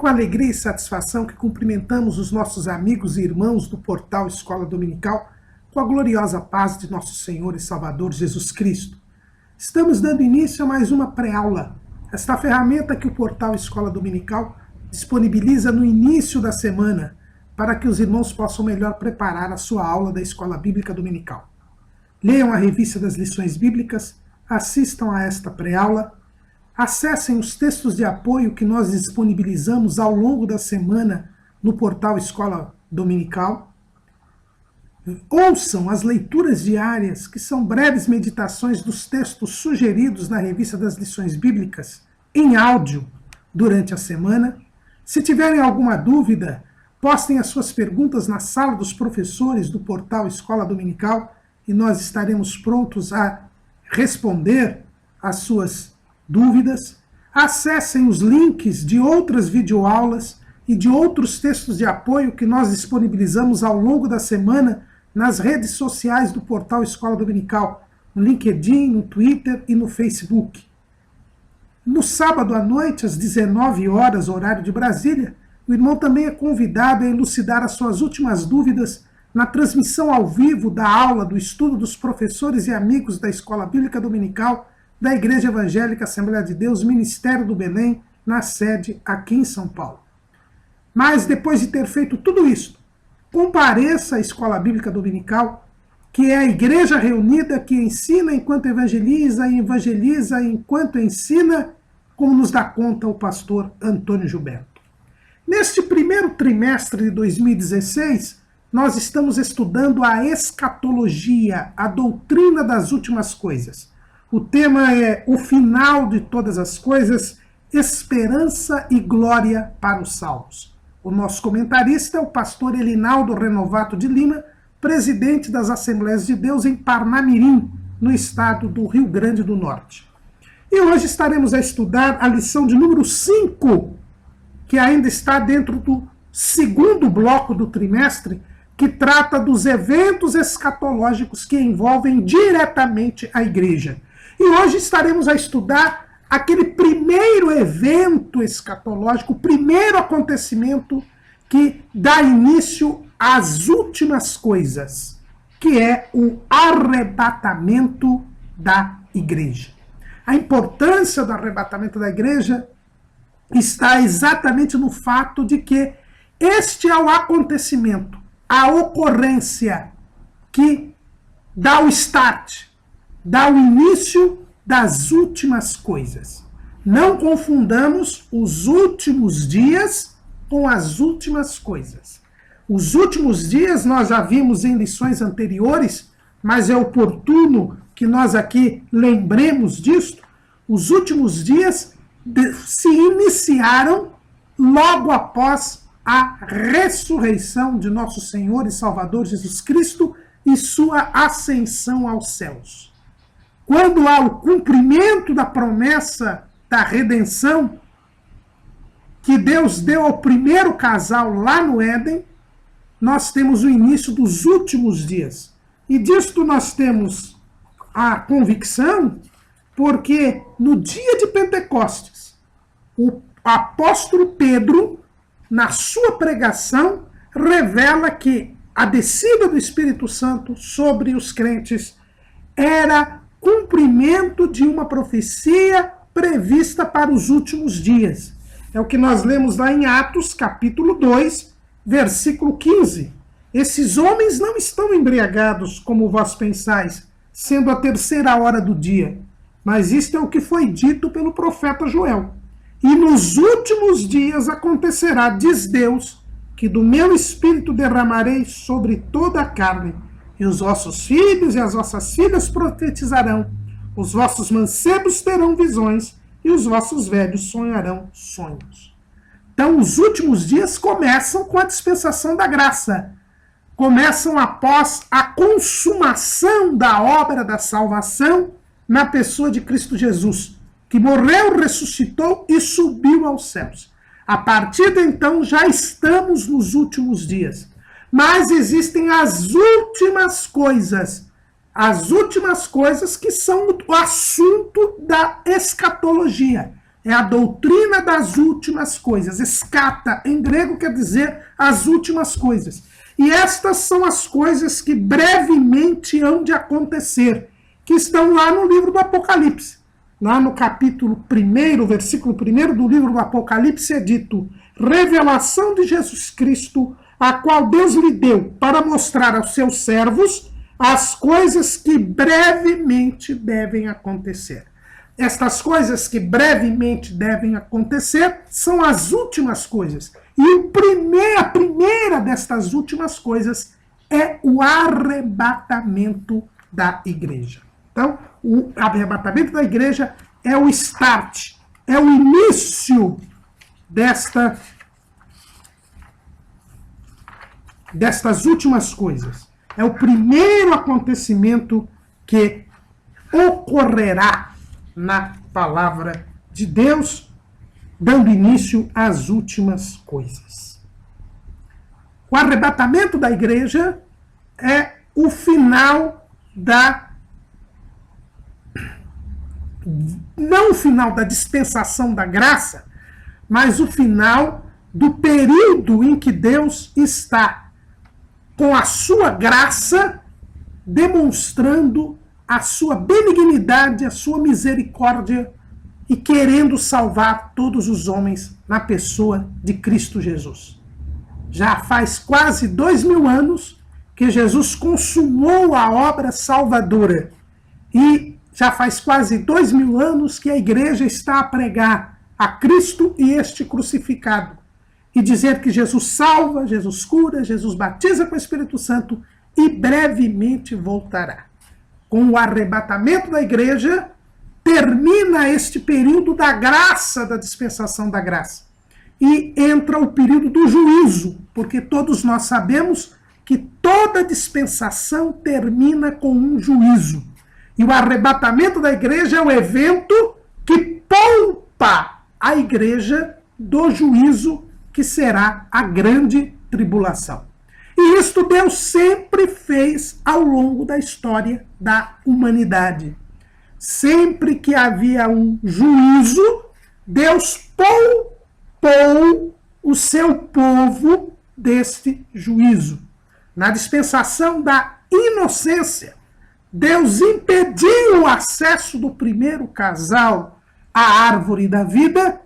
com alegria e satisfação que cumprimentamos os nossos amigos e irmãos do portal Escola Dominical com a gloriosa paz de nosso Senhor e Salvador Jesus Cristo. Estamos dando início a mais uma pré-aula, esta ferramenta que o portal Escola Dominical disponibiliza no início da semana para que os irmãos possam melhor preparar a sua aula da Escola Bíblica Dominical. Leiam a revista das lições bíblicas, assistam a esta pré-aula, acessem os textos de apoio que nós disponibilizamos ao longo da semana no portal Escola Dominical. Ouçam as leituras diárias, que são breves meditações dos textos sugeridos na revista das lições bíblicas, em áudio, durante a semana. Se tiverem alguma dúvida, postem as suas perguntas na sala dos professores do portal Escola Dominical e nós estaremos prontos a responder às suas dúvidas. Acessem os links de outras videoaulas e de outros textos de apoio que nós disponibilizamos ao longo da semana nas redes sociais do portal Escola Dominical, no LinkedIn, no Twitter e no Facebook. No sábado à noite, às 19 horas, horário de Brasília, o irmão também é convidado a elucidar as suas últimas dúvidas na transmissão ao vivo da aula do estudo dos professores e amigos da Escola Bíblica Dominical da Igreja Evangélica Assembleia de Deus, Ministério do Belém, na sede aqui em São Paulo. Mas depois de ter feito tudo isso, compareça à Escola Bíblica Dominical, que é a igreja reunida que ensina enquanto evangeliza e evangeliza enquanto ensina, como nos dá conta o pastor Antônio Gilberto. Neste primeiro trimestre de 2016, nós estamos estudando a escatologia, a doutrina das últimas coisas. O tema é o final de todas as coisas, esperança e glória para os salvos. O nosso comentarista é o pastor Elinaldo Renovato de Lima, presidente das Assembleias de Deus em Parnamirim, no estado do Rio Grande do Norte. E hoje estaremos a estudar a lição de número 5, que ainda está dentro do segundo bloco do trimestre, que trata dos eventos escatológicos que envolvem diretamente a igreja. E hoje estaremos a estudar aquele primeiro evento escatológico, o primeiro acontecimento que dá início às últimas coisas, que é o arrebatamento da igreja. A importância do arrebatamento da igreja está exatamente no fato de que este é o acontecimento, a ocorrência que dá o start, dá o início das últimas coisas. Não confundamos os últimos dias com as últimas coisas. Os últimos dias nós já vimos em lições anteriores, mas é oportuno que nós aqui lembremos disto. Os últimos dias se iniciaram logo após a ressurreição de nosso Senhor e Salvador Jesus Cristo e sua ascensão aos céus. Quando há o cumprimento da promessa da redenção que Deus deu ao primeiro casal lá no Éden, nós temos o início dos últimos dias. E disto nós temos a convicção porque no dia de Pentecostes, o apóstolo Pedro, na sua pregação, revela que a descida do Espírito Santo sobre os crentes era cumprimento de uma profecia prevista para os últimos dias. É o que nós lemos lá em Atos, capítulo 2, versículo 15. Esses homens não estão embriagados, como vós pensais, sendo a terceira hora do dia. Mas isto é o que foi dito pelo profeta Joel. E nos últimos dias acontecerá, diz Deus, que do meu espírito derramarei sobre toda a carne, e os vossos filhos e as vossas filhas profetizarão, os vossos mancebos terão visões, e os vossos velhos sonharão sonhos. Então, os últimos dias começam com a dispensação da graça. Começam após a consumação da obra da salvação na pessoa de Cristo Jesus, que morreu, ressuscitou e subiu aos céus. A partir de então, já estamos nos últimos dias. Mas existem as últimas coisas que são o assunto da escatologia. É a doutrina das últimas coisas. Escata, em grego, quer dizer as últimas coisas. E estas são as coisas que brevemente hão de acontecer, que estão lá no livro do Apocalipse. Lá no capítulo 1, versículo 1 do livro do Apocalipse é dito: revelação de Jesus Cristo, a qual Deus lhe deu para mostrar aos seus servos as coisas que brevemente devem acontecer. Estas coisas que brevemente devem acontecer são as últimas coisas. E a primeira destas últimas coisas é o arrebatamento da igreja. Então, o arrebatamento da igreja é o start, é o início destas últimas coisas. É o primeiro acontecimento que ocorrerá na palavra de Deus, dando início às últimas coisas. O arrebatamento da igreja é o final não o final da dispensação da graça, mas o final do período em que Deus está, com a sua graça, demonstrando a sua benignidade, a sua misericórdia e querendo salvar todos os homens na pessoa de Cristo Jesus. Já faz quase 2000 anos que Jesus consumou a obra salvadora e já faz quase 2000 anos que a igreja está a pregar a Cristo e este crucificado e dizer que Jesus salva, Jesus cura, Jesus batiza com o Espírito Santo e brevemente voltará. Com o arrebatamento da igreja, termina este período da graça, da dispensação da graça. E entra o período do juízo, porque todos nós sabemos que toda dispensação termina com um juízo. E o arrebatamento da igreja é o evento que poupa a igreja do juízo, que será a grande tribulação. E isto Deus sempre fez ao longo da história da humanidade. Sempre que havia um juízo, Deus poupou o seu povo deste juízo. Na dispensação da inocência, Deus impediu o acesso do primeiro casal à árvore da vida,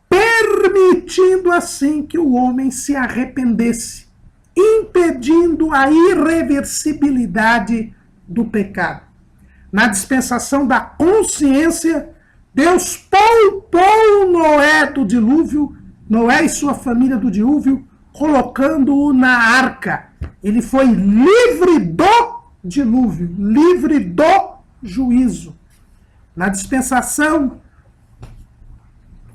permitindo assim que o homem se arrependesse, impedindo a irreversibilidade do pecado. Na dispensação da consciência, Deus poupou Noé do dilúvio, Noé e sua família do dilúvio, colocando-o na arca. Ele foi livre do dilúvio, livre do juízo. Na dispensação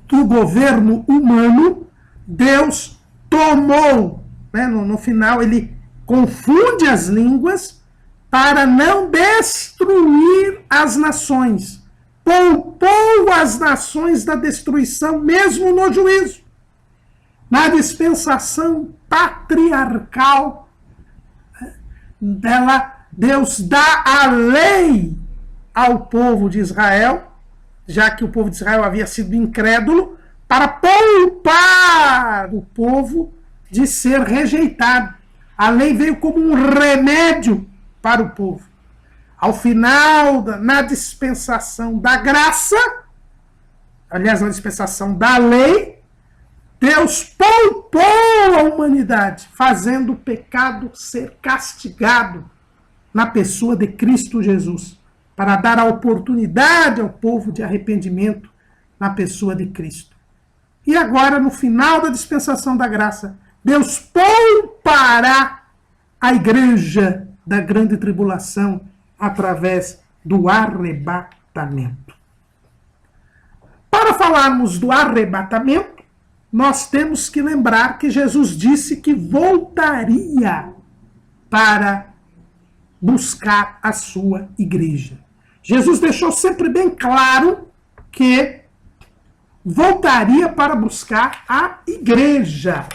do governo humano, Deus tomou, no final ele confunde as línguas para não destruir as nações. Poupou as nações da destruição, mesmo no juízo. Na dispensação patriarcal dela, Deus dá a lei ao povo de Israel, já que o povo de Israel havia sido incrédulo, para poupar o povo de ser rejeitado. A lei veio como um remédio para o povo. Ao final, na dispensação da graça, aliás, na dispensação da lei, Deus poupou a humanidade, fazendo o pecado ser castigado na pessoa de Cristo Jesus, para dar a oportunidade ao povo de arrependimento na pessoa de Cristo. E agora, no final da dispensação da graça, Deus poupará a igreja da grande tribulação através do arrebatamento. Para falarmos do arrebatamento, nós temos que lembrar que Jesus disse que voltaria para buscar a sua igreja. Jesus deixou sempre bem claro que voltaria para buscar a igreja.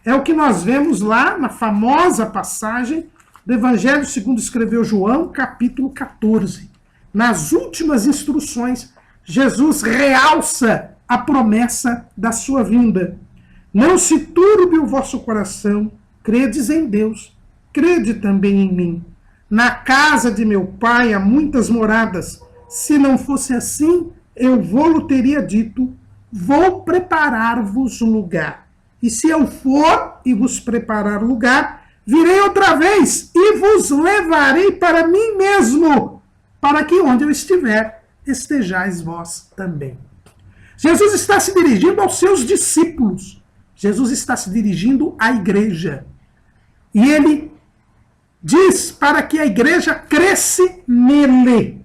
É o que nós vemos lá na famosa passagem do Evangelho segundo escreveu João, capítulo 14. Nas últimas instruções, Jesus realça a promessa da sua vinda. Não se turbe o vosso coração, credes em Deus, crede também em mim. Na casa de meu pai há muitas moradas. Se não fosse assim, eu vou-lo teria dito, vou preparar-vos lugar. E se eu for e vos preparar lugar, virei outra vez e vos levarei para mim mesmo, para que onde eu estiver, estejais vós também. Jesus está se dirigindo aos seus discípulos. Jesus está se dirigindo à igreja. E ele diz para que a igreja cresce nele.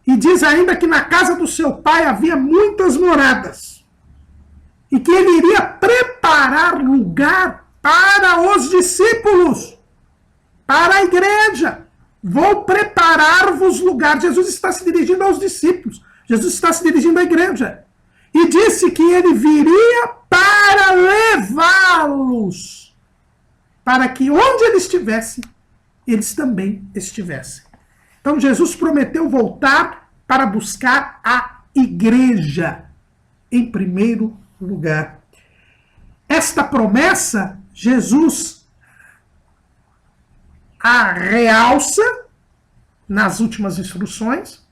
E diz ainda que na casa do seu pai havia muitas moradas. E que ele iria preparar lugar para os discípulos, para a igreja. Vou preparar-vos lugar. Jesus está se dirigindo aos discípulos. Jesus está se dirigindo à igreja. E disse que ele viria para levá-los, para que onde ele estivesse, eles também estivessem. Então Jesus prometeu voltar para buscar a igreja em primeiro lugar. Esta promessa, Jesus a realça nas últimas instruções.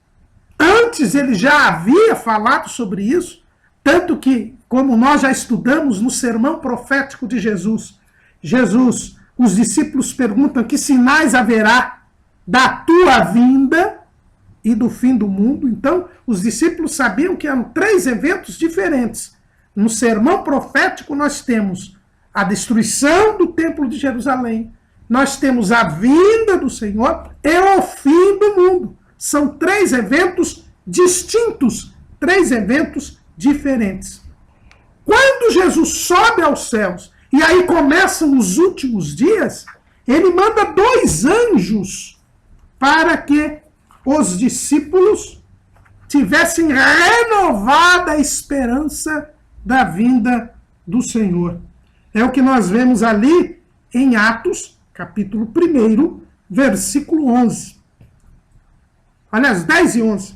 Antes ele já havia falado sobre isso, tanto que, como nós já estudamos no sermão profético de Jesus, os discípulos perguntam que sinais haverá da tua vinda e do fim do mundo. Então, os discípulos sabiam que eram 3 eventos diferentes. No sermão profético nós temos a destruição do templo de Jerusalém, nós temos a vinda do Senhor e o fim do mundo. São 3 eventos distintos, 3 eventos diferentes. Quando Jesus sobe aos céus, e aí começam os últimos dias, ele manda 2 anjos para que os discípulos tivessem renovada a esperança da vinda do Senhor. É o que nós vemos ali em Atos, capítulo 1, versículo 11. Aliás, 10 e 11.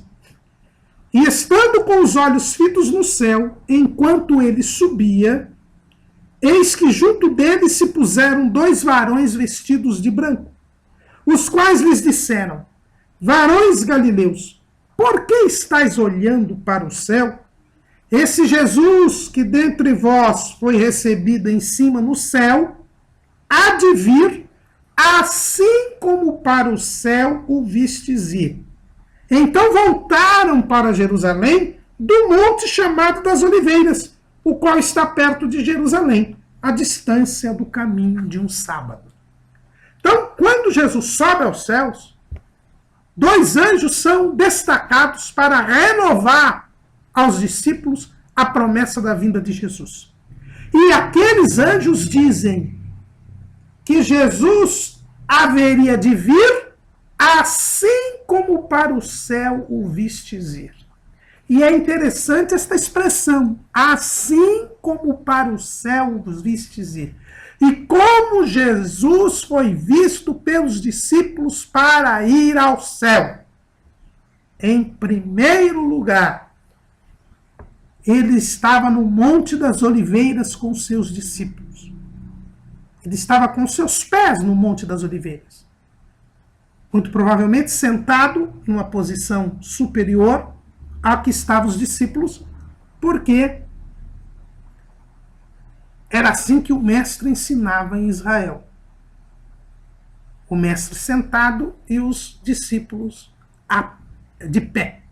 E estando com os olhos fitos no céu, enquanto ele subia, eis que junto dele se puseram 2 varões vestidos de branco, os quais lhes disseram: varões galileus, por que estáis olhando para o céu? Esse Jesus que dentre vós foi recebido em cima no céu, há de vir, assim como para o céu o vistes ir. Então voltaram para Jerusalém do monte chamado das Oliveiras, o qual está perto de Jerusalém, à distância do caminho de um sábado. Então, quando Jesus sobe aos céus, 2 anjos são destacados para renovar aos discípulos a promessa da vinda de Jesus. E aqueles anjos dizem que Jesus haveria de vir assim como para o céu o vistes ir. E é interessante esta expressão, assim como para o céu os vistes ir. E como Jesus foi visto pelos discípulos para ir ao céu. Em primeiro lugar, ele estava no Monte das Oliveiras com seus discípulos. Ele estava com seus pés no Monte das Oliveiras. Muito provavelmente sentado em uma posição superior a que estavam os discípulos, porque era assim que o mestre ensinava em Israel. O mestre sentado e os discípulos de pé.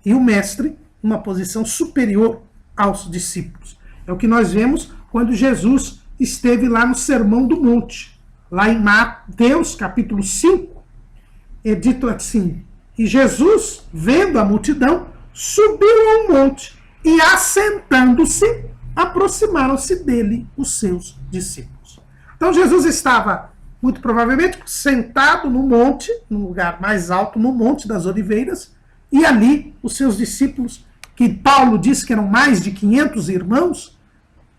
E o mestre numa posição superior aos discípulos. É o que nós vemos quando Jesus esteve lá no Sermão do Monte. Lá em Mateus, capítulo 5, é dito assim: e Jesus, vendo a multidão, subiu a um monte e, assentando-se, aproximaram-se dele os seus discípulos. Então Jesus estava, muito provavelmente, sentado no monte, no lugar mais alto, no Monte das Oliveiras, e ali os seus discípulos, que Paulo diz que eram mais de 500 irmãos,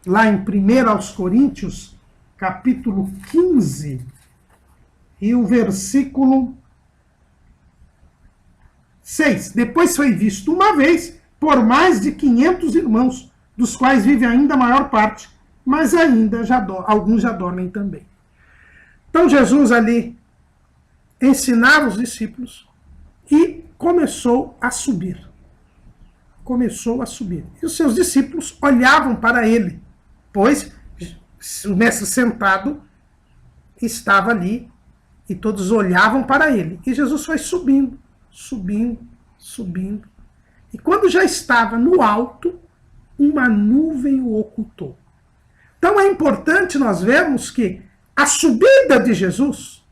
lá em 1 aos Coríntios, capítulo 15, e o versículo 6. Depois foi visto uma vez por mais de 500 irmãos, dos quais vive ainda a maior parte, mas ainda alguns já dormem também. Então Jesus ali ensinava os discípulos e começou a subir. Começou a subir. E os seus discípulos olhavam para ele, pois o mestre sentado estava ali e todos olhavam para ele. E Jesus foi subindo, subindo, subindo. E quando já estava no alto, uma nuvem o ocultou. Então é importante nós vermos que a subida de Jesus,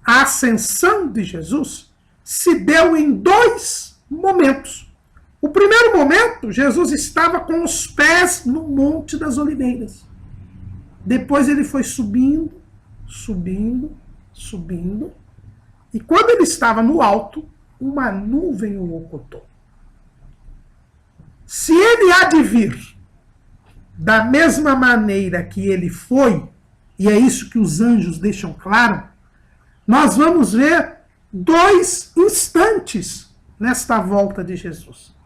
a ascensão de Jesus, se deu em 2 momentos. O primeiro momento, Jesus estava com os pés no Monte das Oliveiras. Depois ele foi subindo, subindo, subindo. E quando ele estava no alto, uma nuvem o ocultou. Se ele há de vir da mesma maneira que ele foi, e é isso que os anjos deixam claro, nós vamos ver 2 instantes nesta volta de Jesus.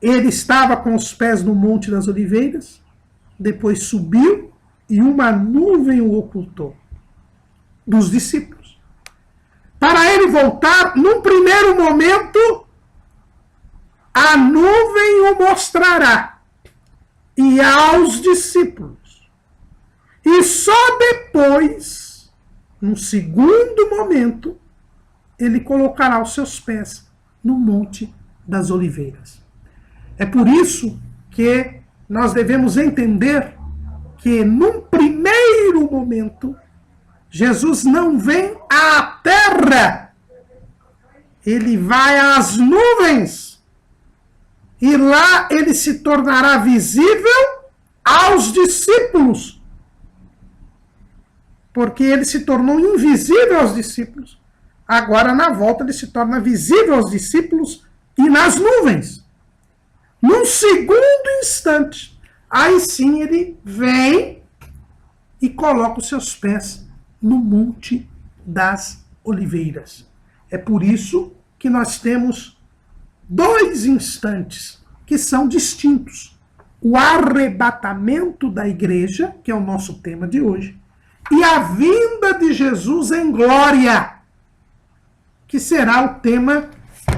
Ele estava com os pés no Monte das Oliveiras, depois subiu e uma nuvem o ocultou dos discípulos. Para ele voltar, num primeiro momento, a nuvem o mostrará e aos discípulos. E só depois, num segundo momento, ele colocará os seus pés no Monte das Oliveiras. É por isso que nós devemos entender que, num primeiro momento, Jesus não vem à terra. Ele vai às nuvens. E lá ele se tornará visível aos discípulos. Porque ele se tornou invisível aos discípulos. Agora, na volta, ele se torna visível aos discípulos e nas nuvens. Num segundo instante, aí sim ele vem e coloca os seus pés no Monte das Oliveiras. É por isso que nós temos 2 instantes que são distintos. O arrebatamento da igreja, que é o nosso tema de hoje, e a vinda de Jesus em glória, que será o tema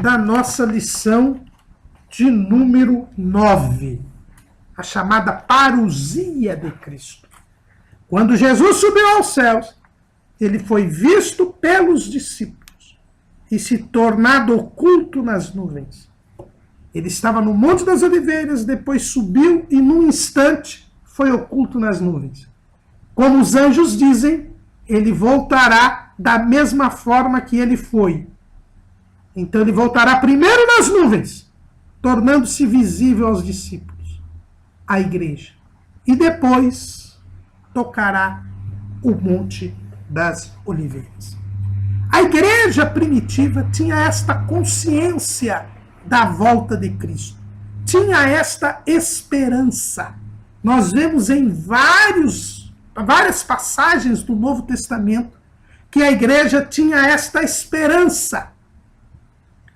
da nossa lição de número 9, a chamada parousia de Cristo. Quando Jesus subiu aos céus, ele foi visto pelos discípulos e se tornado oculto nas nuvens. Ele estava no Monte das Oliveiras, depois subiu e num instante foi oculto nas nuvens. Como os anjos dizem, ele voltará da mesma forma que ele foi. Então ele voltará primeiro nas nuvens, tornando-se visível aos discípulos, à igreja. E depois tocará o Monte das Oliveiras. A igreja primitiva tinha esta consciência da volta de Cristo. Tinha esta esperança. Nós vemos em várias passagens do Novo Testamento que a igreja tinha esta esperança.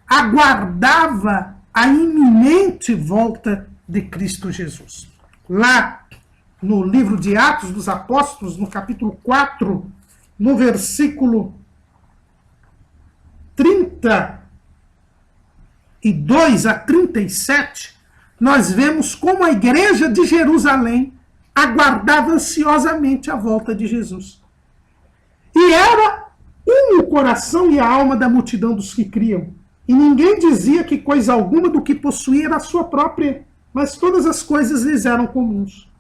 Aguardava a iminente volta de Cristo Jesus. Lá no livro de Atos dos Apóstolos, no capítulo 4, no versículo 32 a 37, nós vemos como a igreja de Jerusalém aguardava ansiosamente a volta de Jesus. E era o coração e a alma da multidão dos que criam. E ninguém dizia que coisa alguma do que possuía era sua própria, mas todas as coisas lhes eram comuns.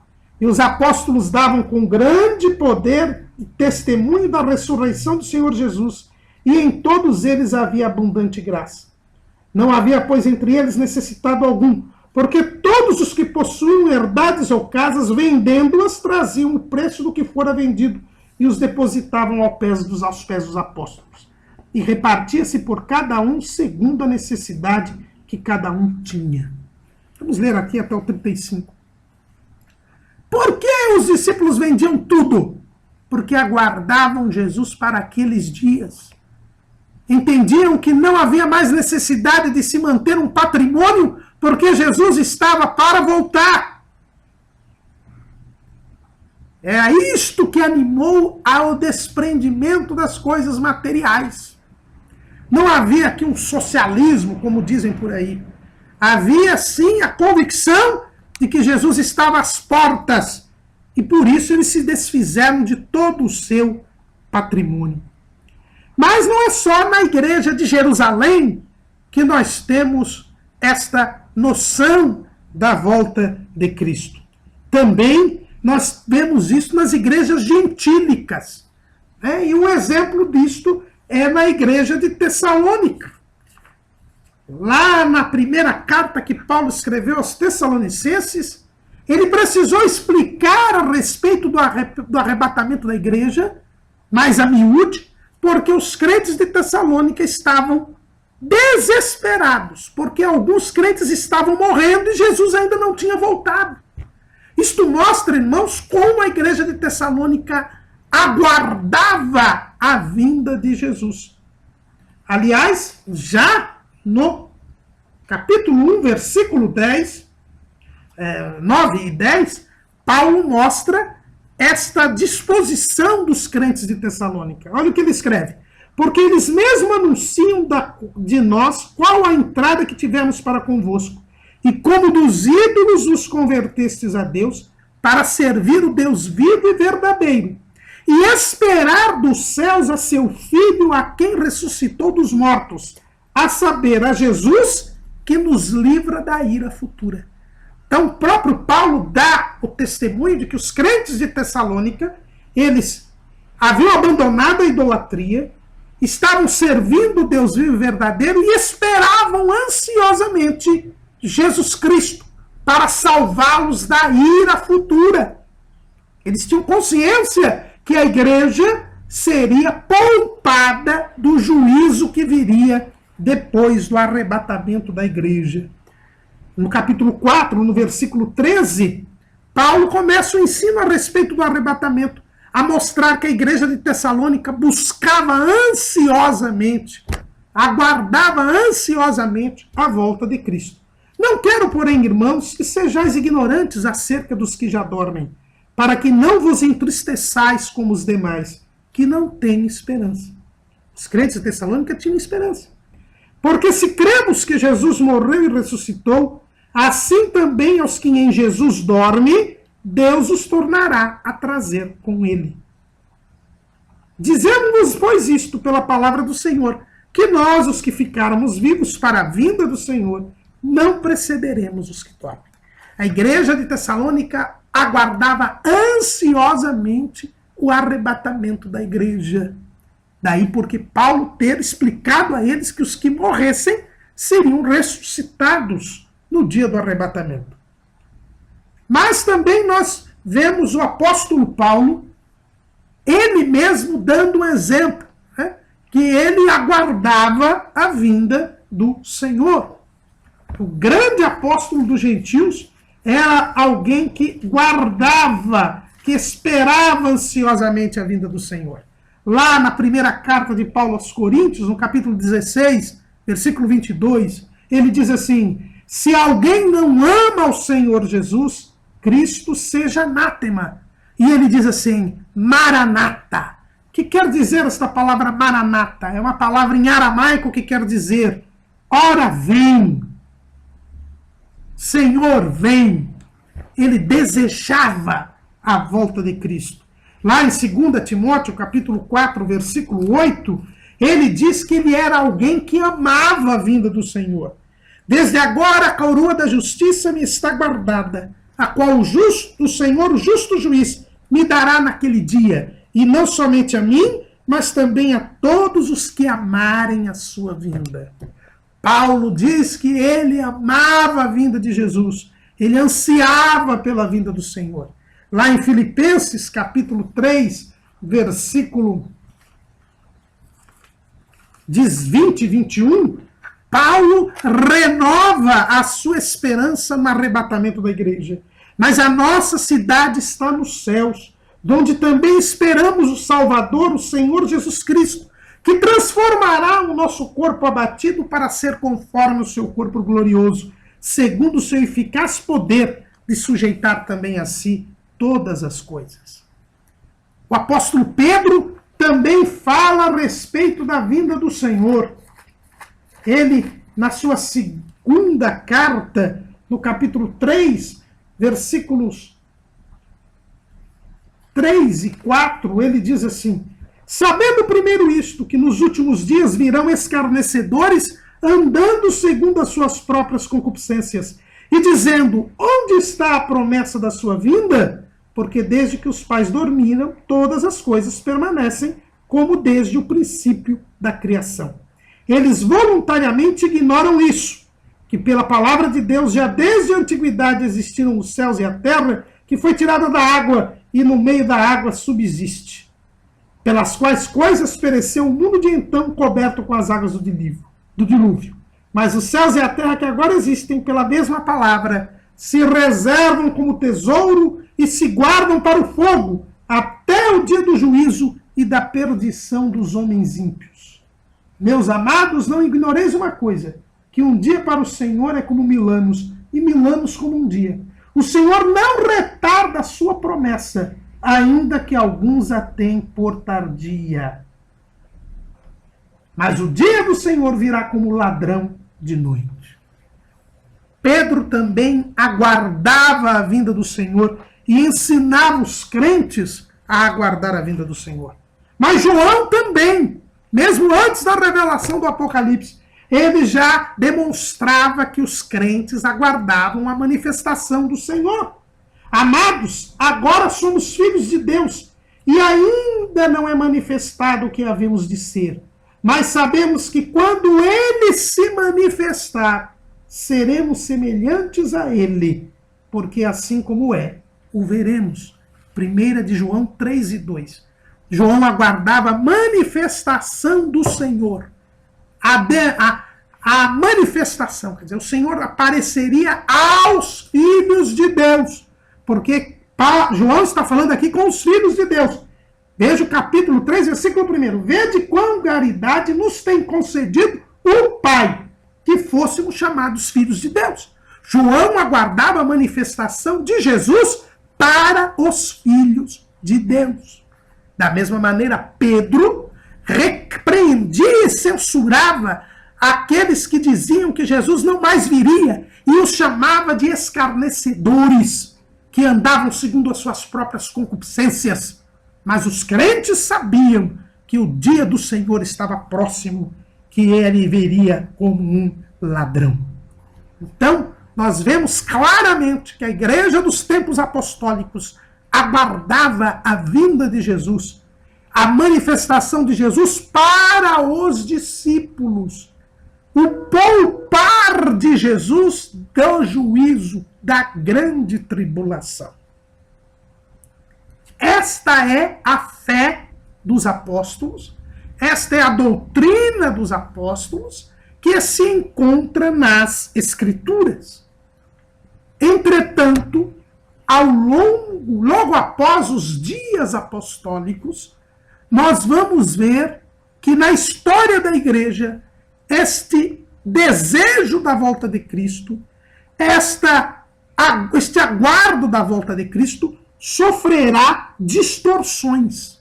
E os apóstolos davam com grande poder testemunho da ressurreição do Senhor Jesus, e em todos eles havia abundante graça. Não havia, pois, entre eles necessitado algum, porque todos os que possuíam herdades ou casas, vendendo-as, traziam o preço do que fora vendido e os depositavam aos pés dos apóstolos. E repartia-se por cada um segundo a necessidade que cada um tinha. Vamos ler aqui até o 35. Por que os discípulos vendiam tudo? Porque aguardavam Jesus para aqueles dias. Entendiam que não havia mais necessidade de se manter um patrimônio, porque Jesus estava para voltar. É isto que animou ao desprendimento das coisas materiais. Não havia aqui um socialismo, como dizem por aí. Havia, sim, a convicção de que Jesus estava às portas. E por isso eles se desfizeram de todo o seu patrimônio. Mas não é só na igreja de Jerusalém que nós temos esta noção da volta de Cristo. Também nós vemos isso nas igrejas gentílicas. Né? E um exemplo disto é na igreja de Tessalônica. Lá na primeira carta que Paulo escreveu aos Tessalonicenses, ele precisou explicar a respeito do arrebatamento da igreja, mais a miúde, porque os crentes de Tessalônica estavam desesperados, porque alguns crentes estavam morrendo e Jesus ainda não tinha voltado. Isto mostra, irmãos, como a igreja de Tessalônica aguardava a vinda de Jesus. Aliás, já no capítulo 1, versículo 9 e 10, Paulo mostra esta disposição dos crentes de Tessalônica. Olha o que ele escreve. Porque eles mesmo anunciam de nós qual a entrada que tivemos para convosco, e como dos ídolos os convertestes a Deus, para servir o Deus vivo e verdadeiro, e esperar dos céus a seu Filho, a quem ressuscitou dos mortos, a saber, a Jesus, que nos livra da ira futura. Então, o próprio Paulo dá o testemunho de que os crentes de Tessalônica, eles haviam abandonado a idolatria, estavam servindo o Deus vivo e verdadeiro e esperavam ansiosamente Jesus Cristo para salvá-los da ira futura. Eles tinham consciência que a igreja seria poupada do juízo que viria depois do arrebatamento da igreja. No capítulo 4, no versículo 13, Paulo começa o ensino a respeito do arrebatamento, a mostrar que a igreja de Tessalônica buscava ansiosamente, aguardava ansiosamente a volta de Cristo. Não quero, porém, irmãos, que sejais ignorantes acerca dos que já dormem, para que não vos entristeçais como os demais, que não têm esperança. Os crentes de Tessalônica tinham esperança. Porque se cremos que Jesus morreu e ressuscitou, assim também aos que em Jesus dormem, Deus os tornará a trazer com ele. Dizemos-vos, pois, isto pela palavra do Senhor, que nós, os que ficarmos vivos para a vinda do Senhor, não precederemos os que dormem. A igreja de Tessalônica aguardava ansiosamente o arrebatamento da igreja. Daí porque Paulo ter explicado a eles que os que morressem seriam ressuscitados no dia do arrebatamento. Mas também nós vemos o apóstolo Paulo, ele mesmo dando um exemplo, né, que ele aguardava a vinda do Senhor. O grande apóstolo dos gentios era alguém que guardava, que esperava ansiosamente a vinda do Senhor. Lá na primeira carta de Paulo aos Coríntios, no capítulo 16, versículo 22, ele diz assim: se alguém não ama o Senhor Jesus, Cristo seja anátema. E ele diz assim, Maranata. O que quer dizer esta palavra Maranata? É uma palavra em aramaico que quer dizer, ora vem. Senhor, vem. Ele desejava a volta de Cristo. Lá em 2 Timóteo, capítulo 4, versículo 8, ele diz que ele era alguém que amava a vinda do Senhor. Desde agora a coroa da justiça me está guardada, a qual o Senhor, o justo juiz, me dará naquele dia, e não somente a mim, mas também a todos os que amarem a sua vinda. Paulo diz que ele amava a vinda de Jesus, ele ansiava pela vinda do Senhor. Lá em Filipenses, capítulo 3, versículo 20 e 21, Paulo renova a sua esperança no arrebatamento da igreja. Mas a nossa cidade está nos céus, onde também esperamos o Salvador, o Senhor Jesus Cristo, que transformará o nosso corpo abatido para ser conforme o seu corpo glorioso, segundo o seu eficaz poder de sujeitar também a si todas as coisas. O apóstolo Pedro também fala a respeito da vinda do Senhor. Ele, na sua segunda carta, no capítulo 3, versículos 3 e 4, ele diz assim: sabendo primeiro isto, que nos últimos dias virão escarnecedores, andando segundo as suas próprias concupiscências, e dizendo, onde está a promessa da sua vinda? Porque desde que os pais dormiram, todas as coisas permanecem como desde o princípio da criação. Eles voluntariamente ignoram isso, que pela palavra de Deus já desde a antiguidade existiram os céus e a terra, que foi tirada da água e no meio da água subsiste, pelas quais coisas pereceu o mundo de então coberto com as águas do dilúvio. Mas os céus e a terra que agora existem pela mesma palavra se reservam como tesouro e se guardam para o fogo até o dia do juízo e da perdição dos homens ímpios. Meus amados, não ignoreis uma coisa, que um dia para o Senhor é como 1000 anos, e 1000 anos como um dia. O Senhor não retarda a sua promessa, ainda que alguns a tenham por tardia. Mas o dia do Senhor virá como ladrão de noite. Pedro também aguardava a vinda do Senhor e ensinava os crentes a aguardar a vinda do Senhor. Mas João também, mesmo antes da revelação do Apocalipse, ele já demonstrava que os crentes aguardavam a manifestação do Senhor. Amados, agora somos filhos de Deus e ainda não é manifestado o que havemos de ser. Mas sabemos que quando ele se manifestar, seremos semelhantes a ele, porque assim como é, o veremos. 1 de João 3:2. João aguardava a manifestação do Senhor. A manifestação, quer dizer, o Senhor apareceria aos filhos de Deus, porque João está falando aqui com os filhos de Deus. Veja o capítulo 3, versículo 1. Vede quão caridade nos tem concedido o Pai, que fôssemos chamados filhos de Deus. João aguardava a manifestação de Jesus para os filhos de Deus. Da mesma maneira, Pedro repreendia e censurava aqueles que diziam que Jesus não mais viria e os chamava de escarnecedores, que andavam segundo as suas próprias concupiscências. Mas os crentes sabiam que o dia do Senhor estava próximo, que ele viria como um ladrão. Então, nós vemos claramente que a igreja dos tempos apostólicos aguardava a vinda de Jesus, a manifestação de Jesus para os discípulos, o poupar de Jesus do juízo da grande tribulação. Esta é a fé dos apóstolos, esta é a doutrina dos apóstolos que se encontra nas Escrituras. Entretanto, logo após os dias apostólicos, nós vamos ver que na história da igreja, este desejo da volta de Cristo, este aguardo da volta de Cristo, sofrerá distorções.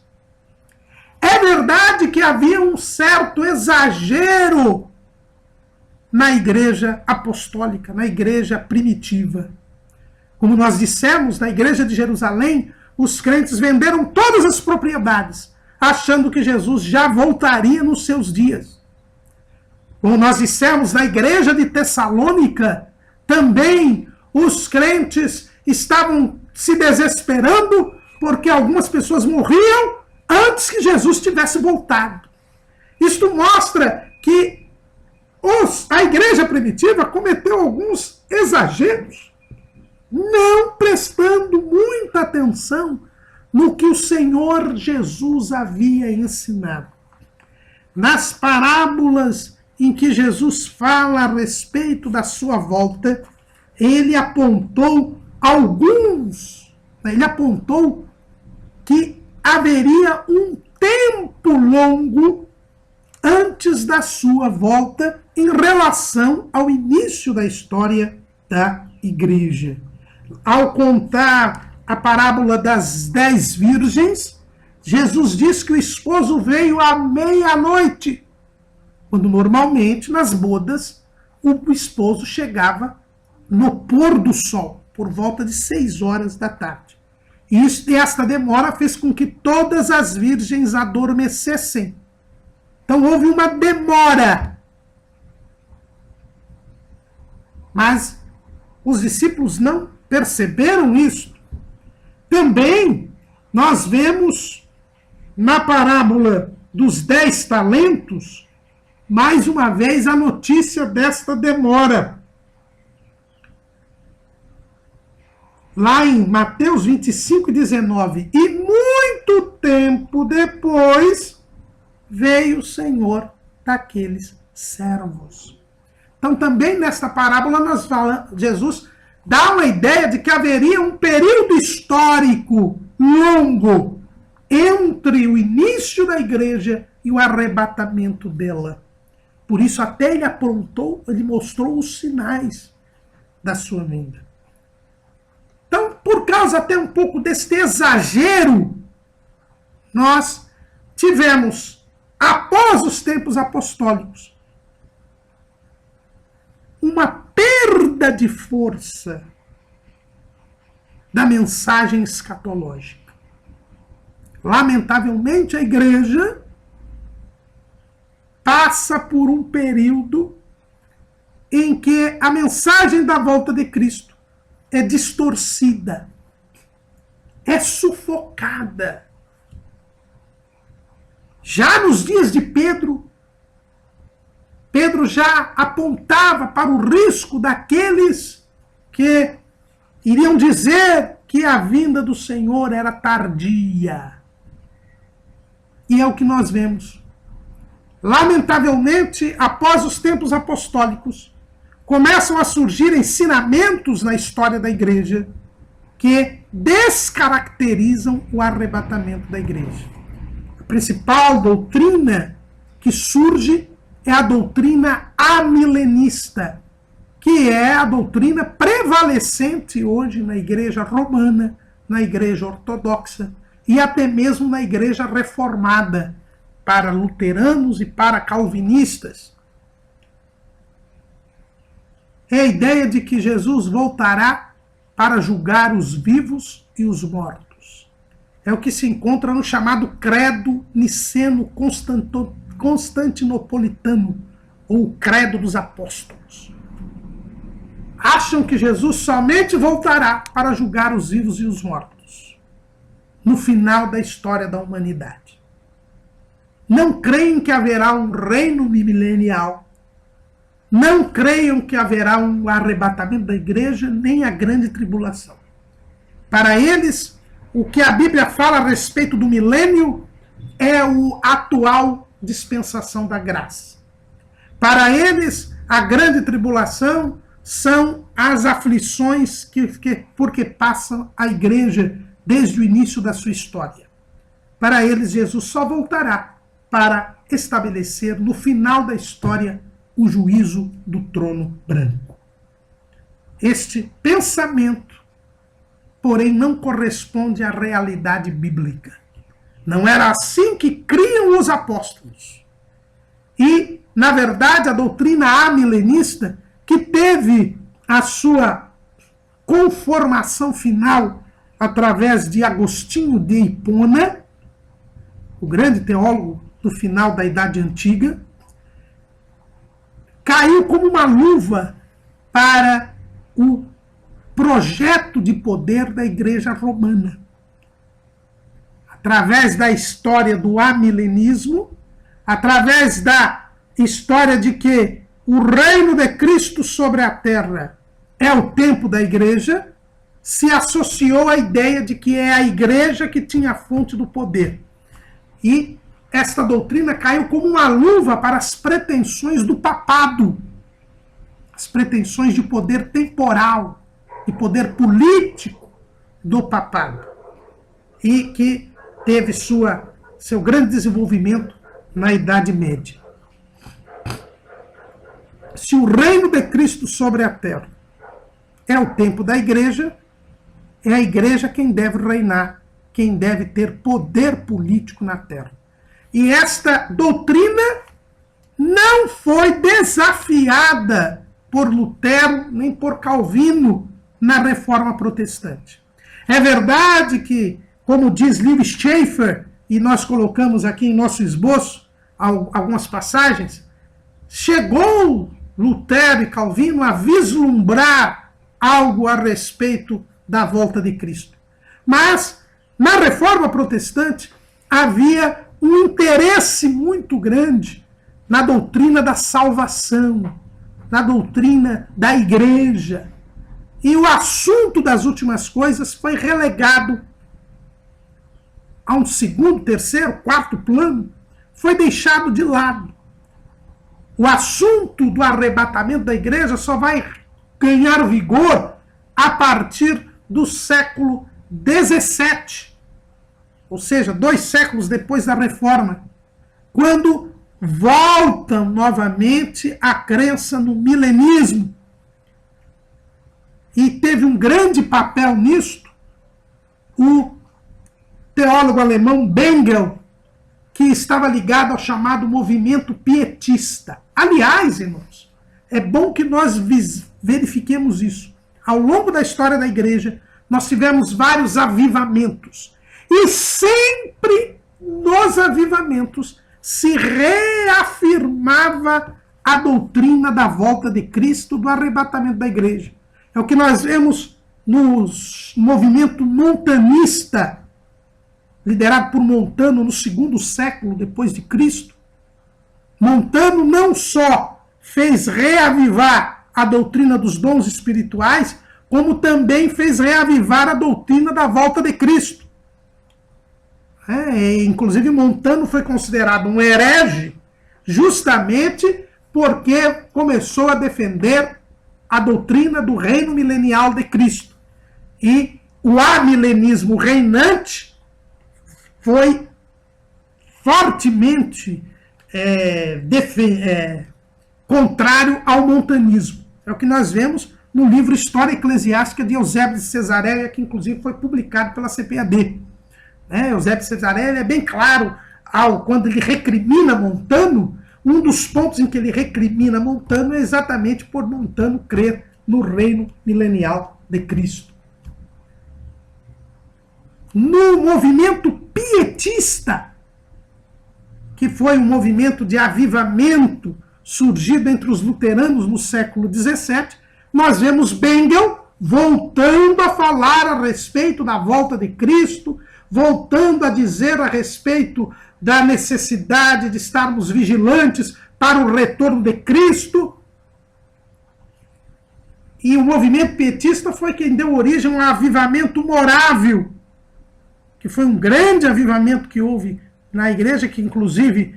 É verdade que havia um certo exagero na igreja apostólica, na igreja primitiva. Como nós dissemos, na igreja de Jerusalém, os crentes venderam todas as propriedades, achando que Jesus já voltaria nos seus dias. Como nós dissemos, na igreja de Tessalônica, também os crentes estavam se desesperando porque algumas pessoas morriam antes que Jesus tivesse voltado. Isto mostra que a igreja primitiva cometeu alguns exageros, não prestando muita atenção no que o Senhor Jesus havia ensinado. Nas parábolas em que Jesus fala a respeito da sua volta, ele apontou que haveria um tempo longo antes da sua volta em relação ao início da história da igreja. Ao contar a parábola das 10 virgens, Jesus diz que o esposo veio à meia-noite, quando normalmente nas bodas o esposo chegava no pôr do sol, por volta de 6 horas da tarde. E esta demora fez com que todas as virgens adormecessem. Então houve uma demora. Mas os discípulos não perceberam isso. Também nós vemos na parábola dos 10 talentos, mais uma vez a notícia desta demora. Lá em Mateus 25:19, e muito tempo depois veio o Senhor daqueles servos. Então também nesta parábola Jesus dá uma ideia de que haveria um período histórico longo entre o início da igreja e o arrebatamento dela. Por isso até ele mostrou os sinais da sua vinda. Então, por causa até um pouco deste exagero, nós tivemos, após os tempos apostólicos, uma perda de força da mensagem escatológica. Lamentavelmente, a igreja passa por um período em que a mensagem da volta de Cristo é distorcida, é sufocada. Já nos dias de Pedro, Pedro já apontava para o risco daqueles que iriam dizer que a vinda do Senhor era tardia. E é o que nós vemos. Lamentavelmente, após os tempos apostólicos, começam a surgir ensinamentos na história da igreja que descaracterizam o arrebatamento da igreja. A principal doutrina que surge é a doutrina amilenista, que é a doutrina prevalecente hoje na igreja romana, na igreja ortodoxa e até mesmo na igreja reformada, para luteranos e para calvinistas. É a ideia de que Jesus voltará para julgar os vivos e os mortos. É o que se encontra no chamado Credo Niceno-Constantinopolitano, ou o Credo dos Apóstolos. Acham que Jesus somente voltará para julgar os vivos e os mortos, no final da história da humanidade. Não creem que haverá um reino milenial. Não creiam que haverá um arrebatamento da igreja, nem a grande tribulação. Para eles, o que a Bíblia fala a respeito do milênio é a atual dispensação da graça. Para eles, a grande tribulação são as aflições porque passam a igreja desde o início da sua história. Para eles, Jesus só voltará para estabelecer no final da história o juízo do trono branco. Este pensamento, porém, não corresponde à realidade bíblica. Não era assim que criam os apóstolos. E, na verdade, a doutrina amilenista, que teve a sua conformação final através de Agostinho de Hipona, o grande teólogo do final da Idade Antiga, caiu como uma luva para o projeto de poder da Igreja Romana. Através da história do amilenismo, através da história de que o reino de Cristo sobre a terra é o tempo da Igreja, se associou à ideia de que é a Igreja que tinha a fonte do poder. E esta doutrina caiu como uma luva para as pretensões do papado, as pretensões de poder temporal, de poder político do papado, e que teve seu grande desenvolvimento na Idade Média. se o reino de Cristo sobre a terra é o tempo da igreja, é a igreja quem deve reinar, quem deve ter poder político na terra. E esta doutrina não foi desafiada por Lutero nem por Calvino na Reforma Protestante. É verdade que, como diz Lewis Schaeffer, e nós colocamos aqui em nosso esboço algumas passagens, chegou Lutero e Calvino a vislumbrar algo a respeito da volta de Cristo. Mas, na Reforma Protestante, havia um interesse muito grande na doutrina da salvação, na doutrina da igreja. E o assunto das últimas coisas foi relegado a um segundo, terceiro, quarto plano, foi deixado de lado. O assunto do arrebatamento da igreja só vai ganhar vigor a partir do século XVII, ou seja, 2 séculos depois da Reforma, quando voltam novamente a crença no milenismo. E teve um grande papel nisto o teólogo alemão Bengel, que estava ligado ao chamado movimento pietista. Aliás, irmãos, é bom que nós verifiquemos isso. Ao longo da história da igreja, nós tivemos vários avivamentos. E sempre nos avivamentos se reafirmava a doutrina da volta de Cristo, do arrebatamento da igreja. É o que nós vemos no movimento montanista, liderado por Montano no 2º século depois de Cristo. Montano não só fez reavivar a doutrina dos dons espirituais, como também fez reavivar a doutrina da volta de Cristo. Inclusive Montano foi considerado um herege justamente porque começou a defender a doutrina do reino milenial de Cristo. E o amilenismo reinante foi fortemente contrário ao montanismo. É o que nós vemos no livro História Eclesiástica de Eusébio de Cesareia, que inclusive foi publicado pela CPAD. Eusébio de Cesareia é bem claro quando ele recrimina Montano. Um dos pontos em que ele recrimina Montano é exatamente por Montano crer no reino milenial de Cristo. No movimento pietista, que foi um movimento de avivamento surgido entre os luteranos no século XVII, nós vemos Bengel voltando a falar a respeito da volta de Cristo, voltando a dizer a respeito da necessidade de estarmos vigilantes para o retorno de Cristo. E o movimento pietista foi quem deu origem a um avivamento morável, que foi um grande avivamento que houve na igreja, que inclusive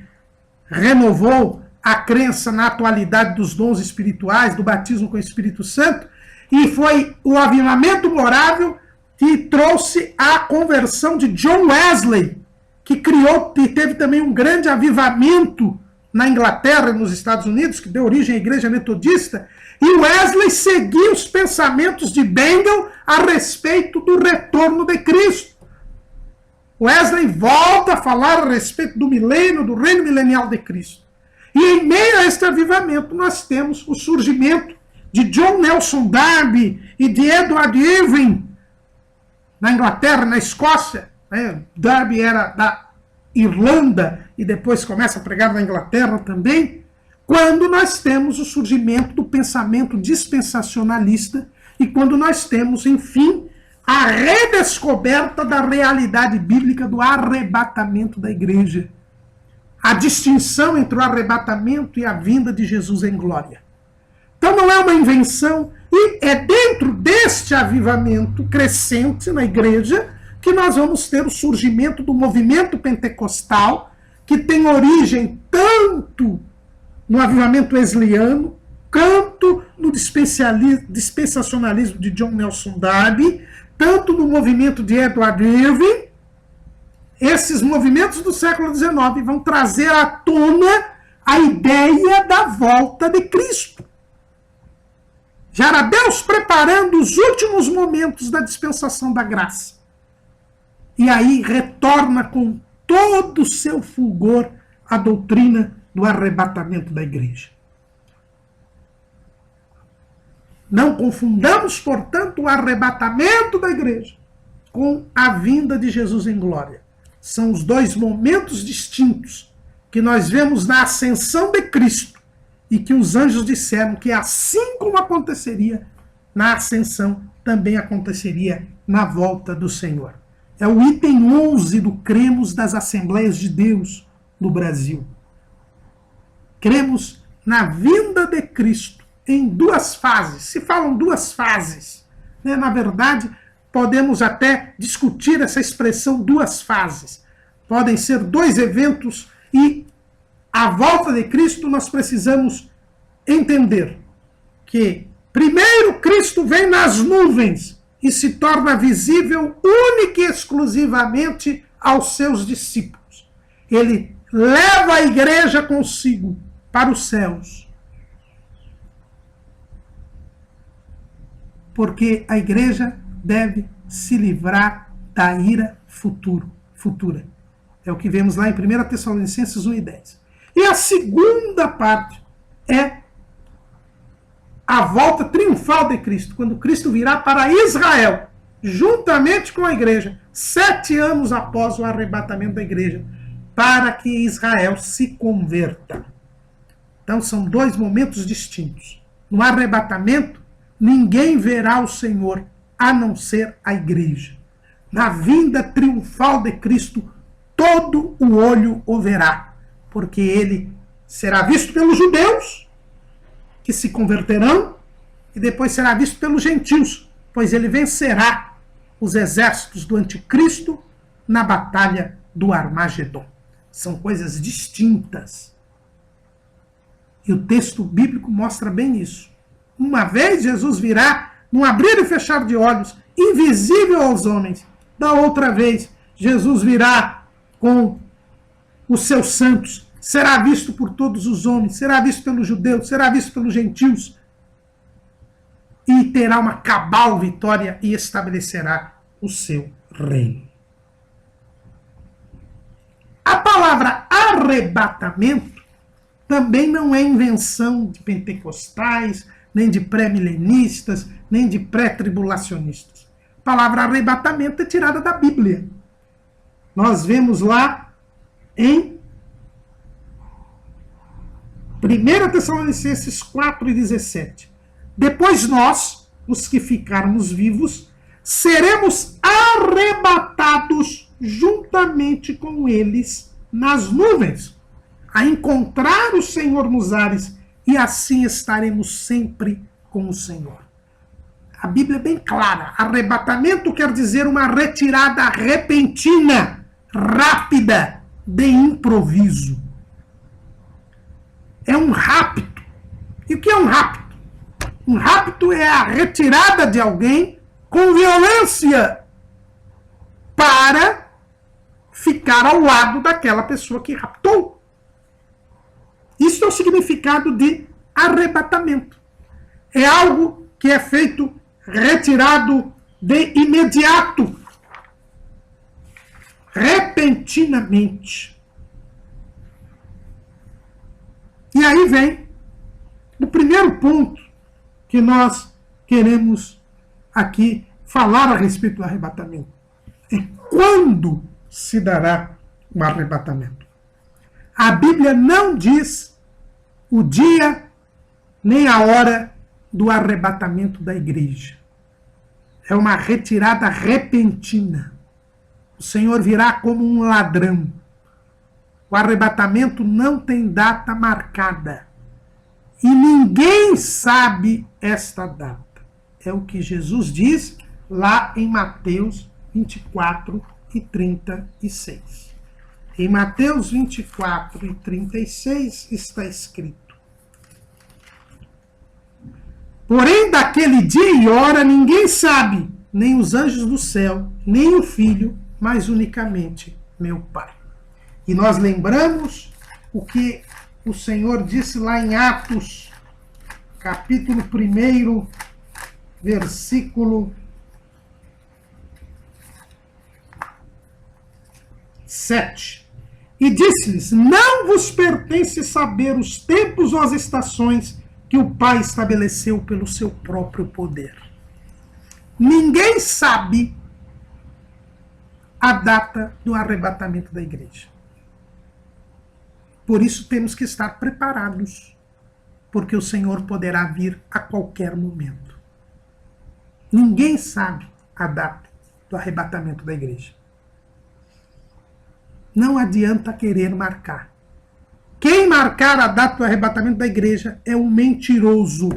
renovou a crença na atualidade dos dons espirituais, do batismo com o Espírito Santo, e foi o avivamento morável que trouxe a conversão de John Wesley, que criou e teve também um grande avivamento na Inglaterra e nos Estados Unidos, que deu origem à Igreja Metodista, e Wesley seguiu os pensamentos de Bengel a respeito do retorno de Cristo. Wesley volta a falar a respeito do milênio, do reino milenial de Cristo. E em meio a este avivamento nós temos o surgimento de John Nelson Darby e de Edward Irving, na Inglaterra, na Escócia. Darby era da Irlanda e depois começa a pregar na Inglaterra também, quando nós temos o surgimento do pensamento dispensacionalista e quando nós temos, enfim, a redescoberta da realidade bíblica do arrebatamento da igreja. A distinção entre o arrebatamento e a vinda de Jesus em glória. Então não é uma invenção, e é dentro deste avivamento crescente na igreja que nós vamos ter o surgimento do movimento pentecostal, que tem origem tanto no avivamento wesleyano, quanto no dispensacionalismo de John Nelson Darby, tanto no movimento de Edward Irving. Esses movimentos do século XIX vão trazer à tona a ideia da volta de Cristo. Já era Deus preparando os últimos momentos da dispensação da graça. E aí retorna com todo o seu fulgor a doutrina do arrebatamento da igreja. Não confundamos, portanto, o arrebatamento da igreja com a vinda de Jesus em glória. São os dois momentos distintos que nós vemos na ascensão de Cristo e que os anjos disseram que assim como aconteceria na ascensão, também aconteceria na volta do Senhor. É o item 11 do Cremos das Assembleias de Deus no Brasil. Cremos na vinda de Cristo em duas fases. Se falam duas fases, né? Na verdade, podemos até discutir essa expressão duas fases. Podem ser dois eventos e a volta de Cristo nós precisamos entender que primeiro Cristo vem nas nuvens e se torna visível única e exclusivamente aos seus discípulos. Ele leva a igreja consigo para os céus. Porque a igreja deve se livrar da ira futura. É o que vemos lá em 1 Tessalonicenses 1:10. E a segunda parte é a volta triunfal de Cristo, quando Cristo virá para Israel, juntamente com a igreja, 7 anos após o arrebatamento da igreja, para que Israel se converta. Então são dois momentos distintos. No arrebatamento, ninguém verá o Senhor, a não ser a igreja. Na vinda triunfal de Cristo, todo o olho o verá, porque ele será visto pelos judeus, que se converterão, e depois será visto pelos gentios, pois ele vencerá os exércitos do anticristo na batalha do Armagedon. São coisas distintas. E o texto bíblico mostra bem isso. Uma vez Jesus virá, num abrir e fechar de olhos, invisível aos homens. Da outra vez, Jesus virá com os seus santos, será visto por todos os homens, será visto pelos judeus, será visto pelos gentios, e terá uma cabal vitória e estabelecerá o seu reino. A palavra arrebatamento também não é invenção de pentecostais, nem de pré-milenistas, nem de pré-tribulacionistas. A palavra arrebatamento é tirada da Bíblia. Nós vemos lá em 1 Tessalonicenses 4:17. Depois nós, os que ficarmos vivos, seremos arrebatados juntamente com eles nas nuvens, a encontrar o Senhor nos ares, e assim estaremos sempre com o Senhor. A Bíblia é bem clara. Arrebatamento quer dizer uma retirada repentina, rápida, de improviso. É um rapto. E o que é um rapto? Um rapto é a retirada de alguém com violência para ficar ao lado daquela pessoa que raptou. Isso é o significado de arrebatamento. É algo que é feito retirado de imediato, repentinamente. E aí vem o primeiro ponto que nós queremos aqui falar a respeito do arrebatamento. É quando se dará o arrebatamento. A Bíblia não diz o dia nem a hora do arrebatamento da igreja. É uma retirada repentina. O Senhor virá como um ladrão. O arrebatamento não tem data marcada. E ninguém sabe esta data. É o que Jesus diz lá em Mateus 24:36. Em Mateus 24:36 está escrito: porém, daquele dia e hora ninguém sabe, nem os anjos do céu, nem o Filho, mas unicamente meu Pai. E nós lembramos o que o Senhor disse lá em Atos capítulo 1, versículo 7. E disse-lhes: não vos pertence saber os tempos ou as estações que o Pai estabeleceu pelo seu próprio poder. Ninguém sabe a data do arrebatamento da igreja. Por isso temos que estar preparados, porque o Senhor poderá vir a qualquer momento. Ninguém sabe a data do arrebatamento da igreja. Não adianta querer marcar. Quem marcar a data do arrebatamento da igreja é um mentiroso.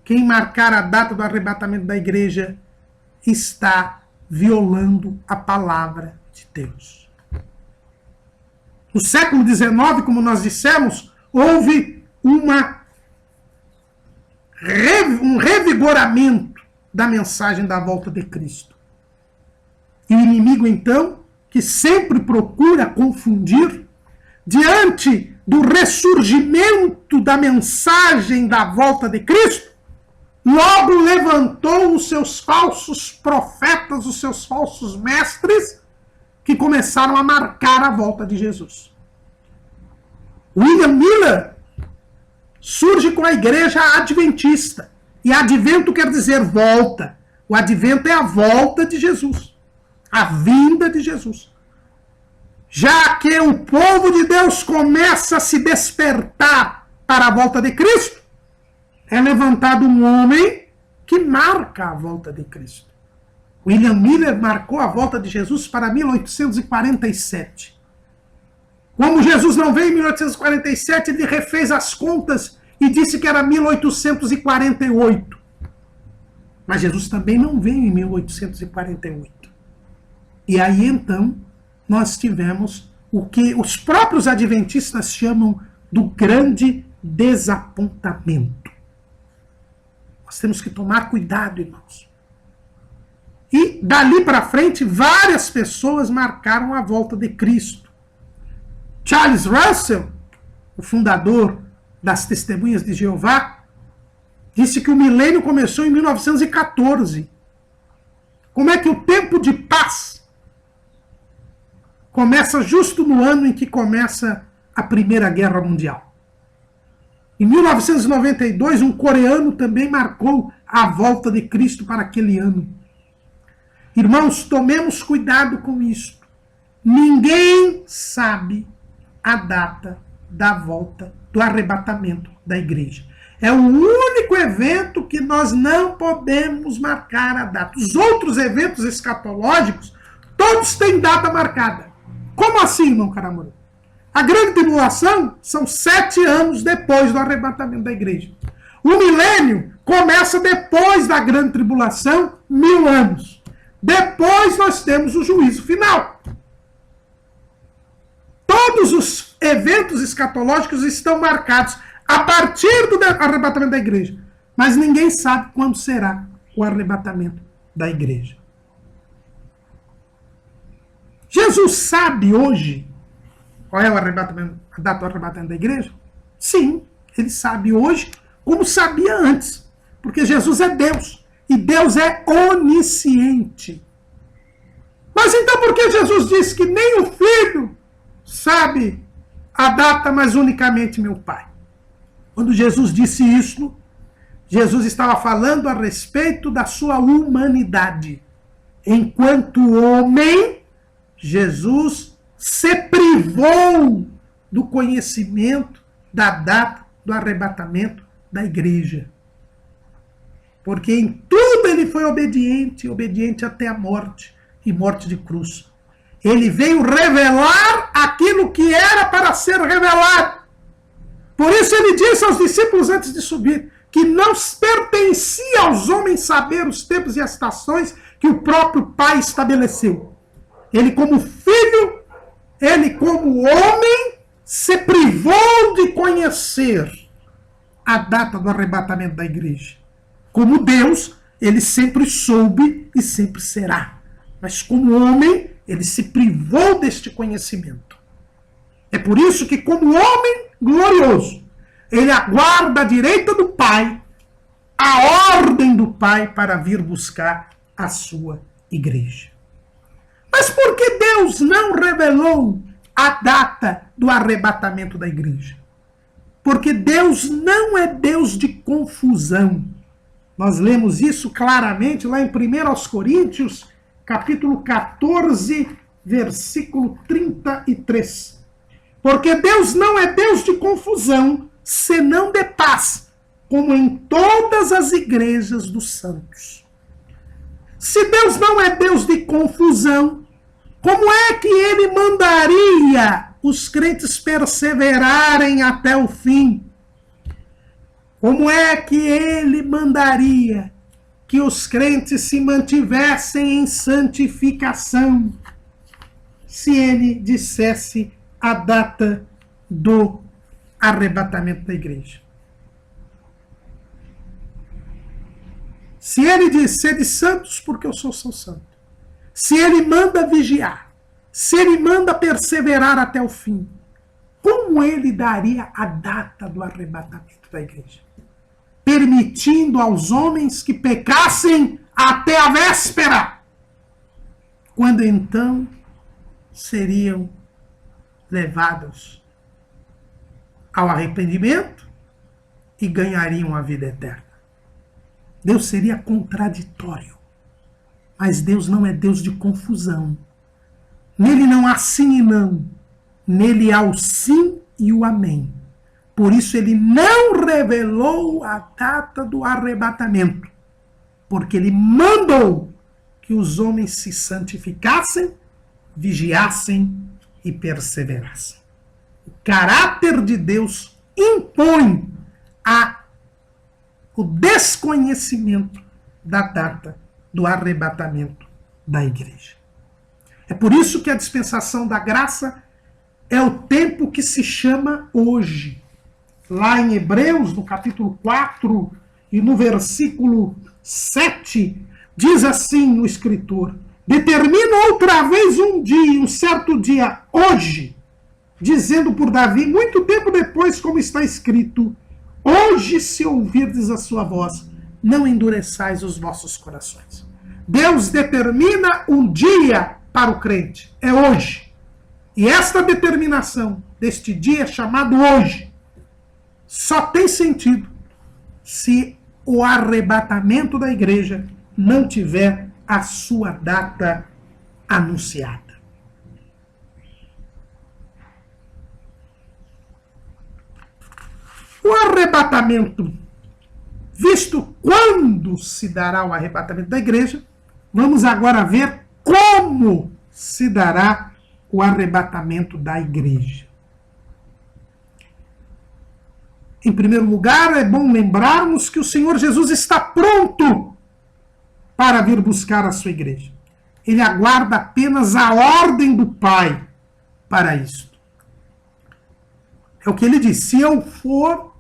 Quem marcar a data do arrebatamento da igreja está violando a palavra de Deus. No século XIX, como nós dissemos, houve um revigoramento da mensagem da volta de Cristo. E o inimigo, então, que sempre procura confundir, diante do ressurgimento da mensagem da volta de Cristo, logo levantou os seus falsos profetas, os seus falsos mestres, que começaram a marcar a volta de Jesus. William Miller surge com a igreja adventista. E advento quer dizer volta. O advento é a volta de Jesus. A vinda de Jesus. Já que o povo de Deus começa a se despertar para a volta de Cristo, é levantado um homem que marca a volta de Cristo. William Miller marcou a volta de Jesus para 1847. Como Jesus não veio em 1847, ele refez as contas e disse que era 1848. Mas Jesus também não veio em 1848. E aí, então, nós tivemos o que os próprios adventistas chamam do grande desapontamento. Nós temos que tomar cuidado, irmãos. E dali para frente, várias pessoas marcaram a volta de Cristo. Charles Russell, o fundador das Testemunhas de Jeová, disse que o milênio começou em 1914. Como é que o tempo de paz começa justo no ano em que começa a Primeira Guerra Mundial? Em 1992, um coreano também marcou a volta de Cristo para aquele ano. Irmãos, tomemos cuidado com isto. Ninguém sabe a data da volta, do arrebatamento da igreja. É o único evento que nós não podemos marcar a data. Os outros eventos escatológicos, todos têm data marcada. Como assim, irmão Caramuru? A grande tribulação são 7 anos depois do arrebatamento da igreja. O milênio começa depois da grande tribulação, 1000 anos. Depois nós temos o juízo final. Todos os eventos escatológicos estão marcados a partir do arrebatamento da igreja. Mas ninguém sabe quando será o arrebatamento da igreja. Jesus sabe hoje qual é a data do arrebatamento da igreja? Sim, ele sabe hoje como sabia antes. Porque Jesus é Deus. E Deus é onisciente. Mas então por que Jesus disse que nem o Filho sabe a data, mas unicamente meu Pai? Quando Jesus disse isso, Jesus estava falando a respeito da sua humanidade. Enquanto homem, Jesus se privou do conhecimento da data do arrebatamento da igreja. Porque em tudo ele foi obediente, obediente até a morte, e morte de cruz. Ele veio revelar aquilo que era para ser revelado. Por isso ele disse aos discípulos antes de subir, que não pertencia aos homens saber os tempos e as estações que o próprio Pai estabeleceu. Ele como filho, ele como homem, se privou de conhecer a data do arrebatamento da igreja. Como Deus, ele sempre soube e sempre será. Mas como homem, ele se privou deste conhecimento. É por isso que, como homem glorioso, Ele aguarda a direita do Pai, a ordem do Pai para vir buscar a sua igreja. Mas por que Deus não revelou a data do arrebatamento da igreja? Porque Deus não é Deus de confusão. Nós lemos isso claramente lá em 1 Coríntios, capítulo 14, versículo 33. Porque Deus não é Deus de confusão, senão de paz, como em todas as igrejas dos santos. Se Deus não é Deus de confusão, como é que ele mandaria os crentes perseverarem até o fim? Como é que ele mandaria que os crentes se mantivessem em santificação se ele dissesse a data do arrebatamento da igreja? Se ele diz, sede santos porque eu sou santo. Se ele manda vigiar, se ele manda perseverar até o fim, como ele daria a data do arrebatamento da igreja? Permitindo aos homens que pecassem até a véspera, quando então seriam levados ao arrependimento e ganhariam a vida eterna. Deus seria contraditório. Mas Deus não é Deus de confusão. Nele não há sim e não. Nele há o sim e o amém. Por isso ele não revelou a data do arrebatamento. Porque ele mandou que os homens se santificassem, vigiassem e perseverassem. O caráter de Deus impõe o desconhecimento da data do arrebatamento da igreja. É por isso que a dispensação da graça é o tempo que se chama hoje. Lá em Hebreus, no capítulo 4 e no versículo 7, diz assim o escritor: determina outra vez um dia, um certo dia, hoje, dizendo por Davi, muito tempo depois, como está escrito, hoje, se ouvirdes a sua voz, não endureçais os vossos corações. Deus determina um dia para o crente, é hoje. E esta determinação deste dia chamado hoje só tem sentido se o arrebatamento da igreja não tiver a sua data anunciada. O arrebatamento, visto quando se dará o arrebatamento da igreja, vamos agora ver como se dará o arrebatamento da igreja. Em primeiro lugar, é bom lembrarmos que o Senhor Jesus está pronto para vir buscar a sua igreja. Ele aguarda apenas a ordem do Pai para isto. É o que ele diz: se eu for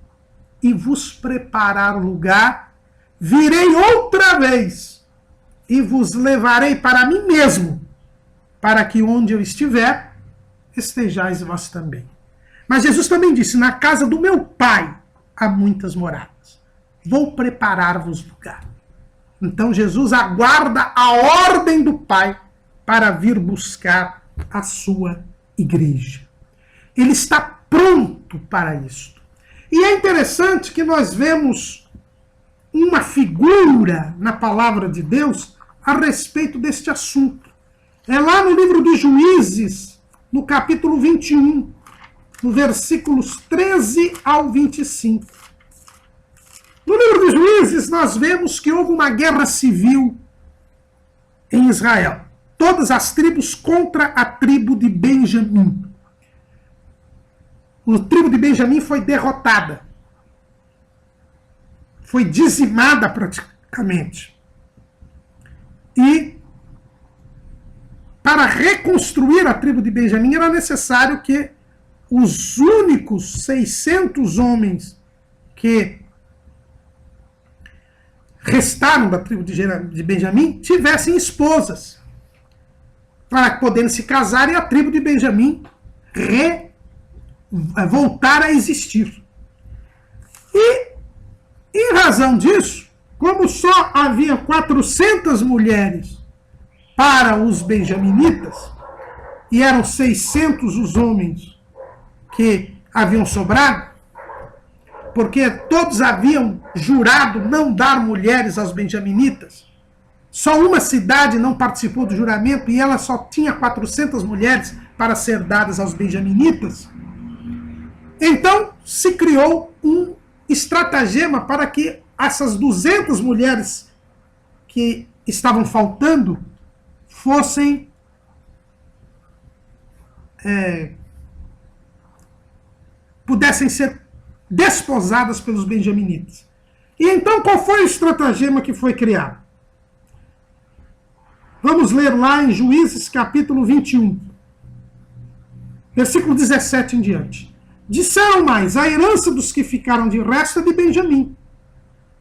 e vos preparar o lugar, virei outra vez e vos levarei para mim mesmo, para que onde eu estiver, estejais vós também. Mas Jesus também disse: na casa do meu Pai há muitas moradas. Vou preparar-vos lugar. Então Jesus aguarda a ordem do Pai para vir buscar a sua igreja. Ele está pronto para isto. E é interessante que nós vemos uma figura na palavra de Deus a respeito deste assunto. É lá no livro de Juízes, no capítulo 21, no versículos 13 ao 25. No livro de Juízes, nós vemos que houve uma guerra civil em Israel. Todas as tribos contra a tribo de Benjamim. A tribo de Benjamim foi derrotada. Foi dizimada praticamente. E para reconstruir a tribo de Benjamim era necessário que os únicos 600 homens que restaram da tribo de Benjamim tivessem esposas, para poderem se casar e a tribo de Benjamim voltar a existir. E, em razão disso, como só havia 400 mulheres para os benjaminitas, e eram 600 os homens que haviam sobrado, porque todos haviam jurado não dar mulheres aos benjaminitas. Só uma cidade não participou do juramento e ela só tinha 400 mulheres para ser dadas aos benjaminitas. Então se criou um estratagema para que essas 200 mulheres que estavam faltando fossem pudessem ser desposadas pelos benjaminitas. E então qual foi o estratagema que foi criado? Vamos ler lá em Juízes capítulo 21, versículo 17 em diante. Disseram mais: a herança dos que ficaram de resto é de Benjamim,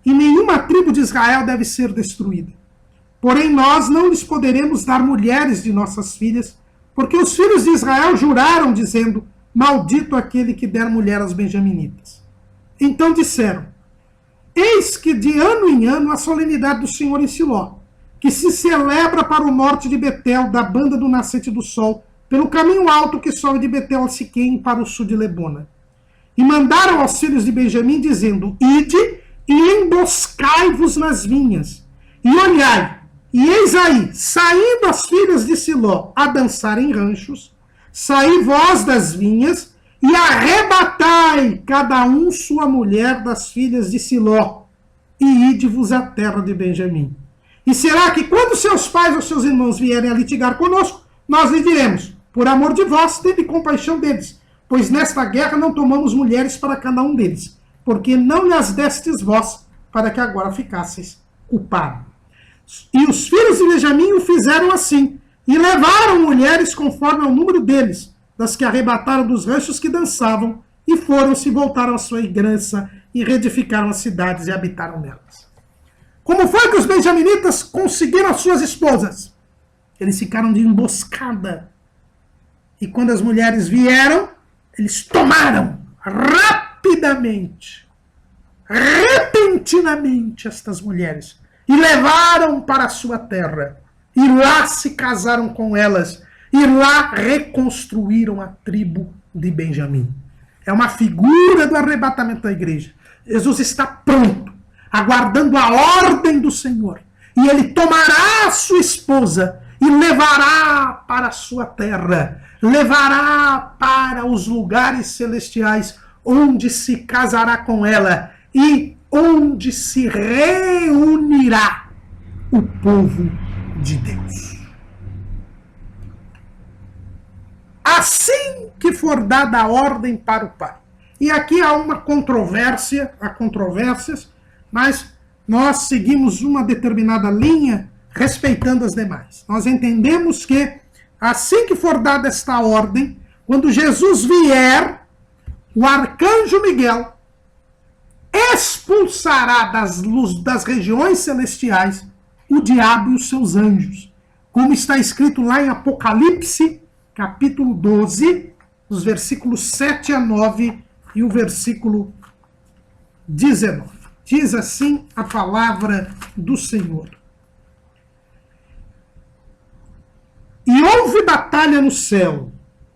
e nenhuma tribo de Israel deve ser destruída. Porém nós não lhes poderemos dar mulheres de nossas filhas, porque os filhos de Israel juraram, dizendo: maldito aquele que der mulher aos benjaminitas. Então disseram: eis que de ano em ano a solenidade do Senhor em Siló, que se celebra para o norte de Betel, da banda do nascente do sol, pelo caminho alto que sobe de Betel a Siquém para o sul de Lebona. E mandaram aos filhos de Benjamim, dizendo: ide e emboscai-vos nas vinhas, e olhai, e eis aí, saindo as filhas de Siló a dançar em ranchos, saí vós das vinhas, e arrebatai cada um sua mulher das filhas de Siló, e ide-vos à terra de Benjamim. E será que quando seus pais ou seus irmãos vierem a litigar conosco, nós lhe diremos: por amor de vós, tende compaixão deles, pois nesta guerra não tomamos mulheres para cada um deles, porque não lhes destes vós, para que agora ficasseis culpados. E os filhos de Benjamim o fizeram assim, e levaram mulheres conforme ao número deles, das que arrebataram dos ranchos que dançavam, e foram-se e voltaram à sua herança, e reedificaram as cidades e habitaram nelas. Como foi que os benjaminitas conseguiram as suas esposas? Eles ficaram de emboscada. E quando as mulheres vieram, eles tomaram rapidamente, repentinamente estas mulheres e levaram para a sua terra. E lá se casaram com elas. E lá reconstruíram a tribo de Benjamim. É uma figura do arrebatamento da igreja. Jesus está pronto, aguardando a ordem do Senhor. E ele tomará a sua esposa e levará para a sua terra. Levará para os lugares celestiais, onde se casará com ela e onde se reunirá o povo de Deus. Assim que for dada a ordem para o Pai. E aqui há uma controvérsia, há controvérsias, mas nós seguimos uma determinada linha, respeitando as demais. Nós entendemos que, assim que for dada esta ordem, quando Jesus vier, o arcanjo Miguel expulsará das regiões celestiais o diabo e os seus anjos. Como está escrito lá em Apocalipse, capítulo 12, os versículos 7 a 9 e o versículo 19. Diz assim a palavra do Senhor. E houve batalha no céu.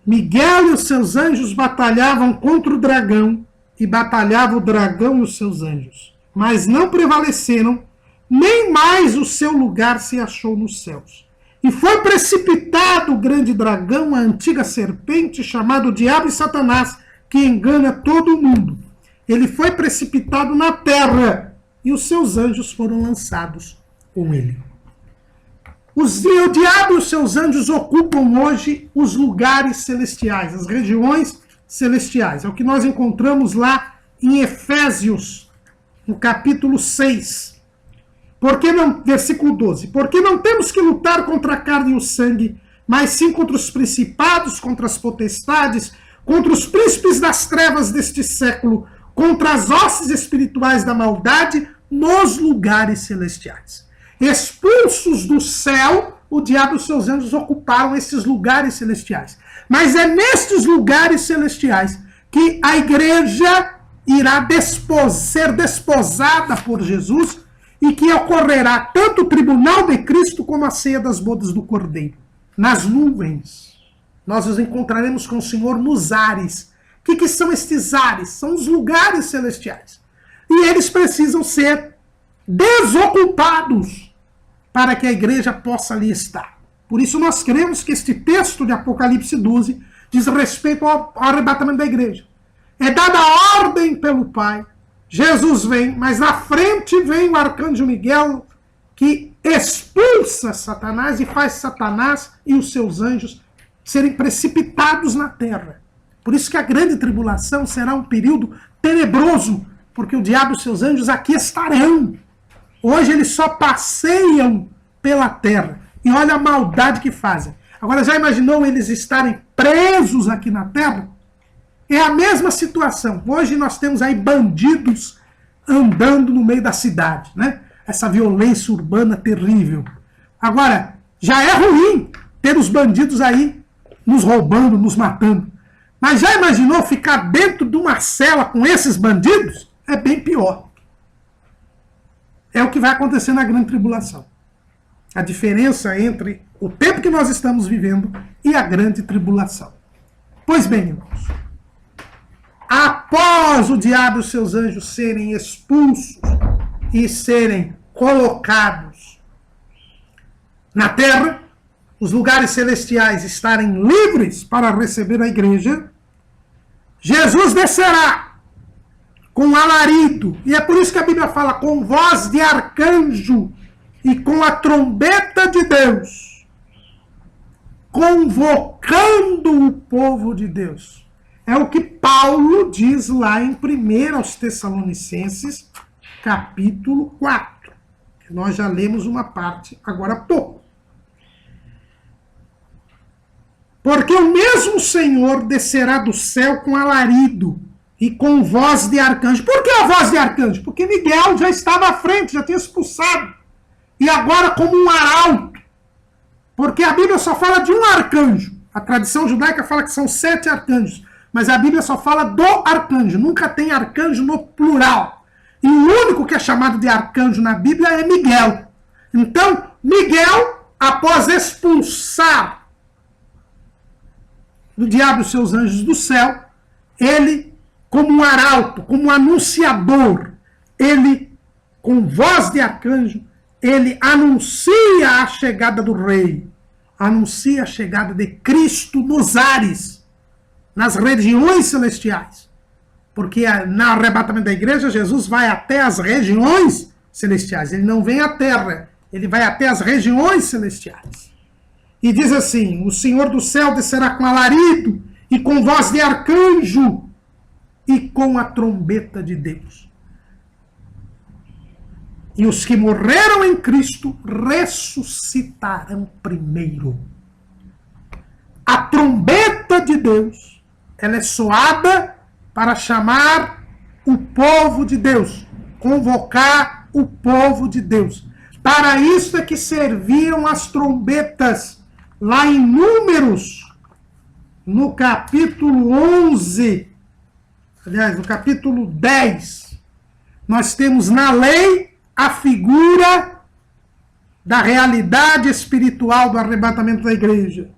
Miguel e os seus anjos batalhavam contra o dragão, e batalhava o dragão e os seus anjos. Mas não prevaleceram, nem mais o seu lugar se achou nos céus. E foi precipitado o grande dragão, a antiga serpente, chamado Diabo e Satanás, que engana todo o mundo. Ele foi precipitado na terra, e os seus anjos foram lançados com ele. O diabo e os seus anjos ocupam hoje os lugares celestiais, as regiões celestiais. É o que nós encontramos lá em Efésios, no capítulo 6. Versículo 12. Porque não temos que lutar contra a carne e o sangue, mas sim contra os principados, contra as potestades, contra os príncipes das trevas deste século, contra as hostes espirituais da maldade nos lugares celestiais. Expulsos do céu, o diabo e os seus anjos ocuparam esses lugares celestiais. Mas é nestes lugares celestiais que a igreja irá ser desposada por Jesus e que ocorrerá tanto o tribunal de Cristo como a ceia das bodas do Cordeiro. Nas nuvens, nós nos encontraremos com o Senhor nos ares. O que são estes ares? São os lugares celestiais. E eles precisam ser desocupados para que a igreja possa ali estar. Por isso nós cremos que este texto de Apocalipse 12 diz respeito ao arrebatamento da igreja. É dada a ordem pelo Pai, Jesus vem, mas na frente vem o arcanjo Miguel, que expulsa Satanás e faz Satanás e os seus anjos serem precipitados na terra. Por isso que a grande tribulação será um período tenebroso, porque o diabo e os seus anjos aqui estarão. Hoje eles só passeiam pela terra. E olha a maldade que fazem. Agora, já imaginou eles estarem presos aqui na terra? É a mesma situação. Hoje nós temos aí bandidos andando no meio da cidade, né? Essa violência urbana terrível. Agora, já é ruim ter os bandidos aí nos roubando, nos matando. Mas já imaginou ficar dentro de uma cela com esses bandidos? É bem pior. É o que vai acontecer na grande tribulação. A diferença entre o tempo que nós estamos vivendo e a grande tribulação. Pois bem, irmãos, após o diabo e os seus anjos serem expulsos e serem colocados na terra, os lugares celestiais estarem livres para receber a igreja, Jesus descerá com alarido, e é por isso que a Bíblia fala com voz de arcanjo e com a trombeta de Deus, convocando o povo de Deus. É o que Paulo diz lá em 1 aos Tessalonicenses, capítulo 4. Que nós já lemos uma parte agora há pouco. Porque o mesmo Senhor descerá do céu com alarido e com voz de arcanjo. Por que a voz de arcanjo? Porque Miguel já estava à frente, já tinha expulsado. E agora como um arauto. Porque a Bíblia só fala de um arcanjo. A tradição judaica fala que são 7 arcanjos. Mas a Bíblia só fala do arcanjo. Nunca tem arcanjo no plural. E o único que é chamado de arcanjo na Bíblia é Miguel. Então, Miguel, após expulsar o diabo e os seus anjos do céu, ele, como um arauto, como um anunciador, ele, com voz de arcanjo, ele anuncia a chegada do rei, anuncia a chegada de Cristo nos ares, nas regiões celestiais. Porque no arrebatamento da igreja, Jesus vai até as regiões celestiais. Ele não vem à terra, ele vai até as regiões celestiais. E diz assim, o Senhor do céu descerá com alarido e com voz de arcanjo e com a trombeta de Deus. E os que morreram em Cristo ressuscitarão primeiro. A trombeta de Deus, ela é soada para chamar o povo de Deus, convocar o povo de Deus. Para isso é que serviam as trombetas lá em Números, no capítulo 11, aliás, no capítulo 10, nós temos na lei a figura da realidade espiritual do arrebatamento da igreja.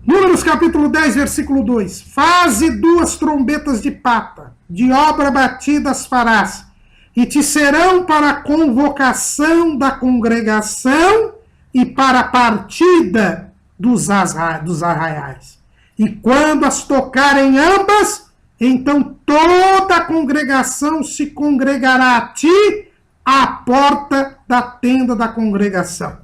Números capítulo 10, versículo 2. Faze 2 trombetas de prata, de obra batida as farás, e te serão para a convocação da congregação e para a partida dos arraiais. E quando as tocarem ambas, então toda a congregação se congregará a ti à porta da tenda da congregação.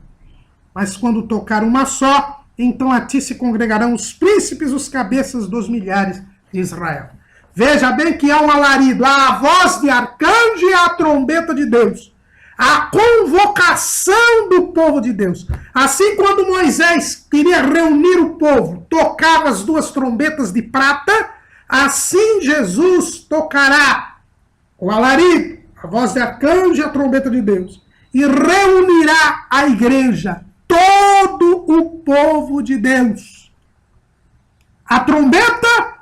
Mas quando tocar uma só, então a ti se congregarão os príncipes, os cabeças dos milhares de Israel. Veja bem que há um alarido, há a voz de arcanjo e a trombeta de Deus. A convocação do povo de Deus. Assim, quando Moisés queria reunir o povo, tocava as 2 trombetas de prata, assim Jesus tocará o alarido, a voz de arcanjo e a trombeta de Deus, e reunirá a igreja, todo o povo de Deus. A trombeta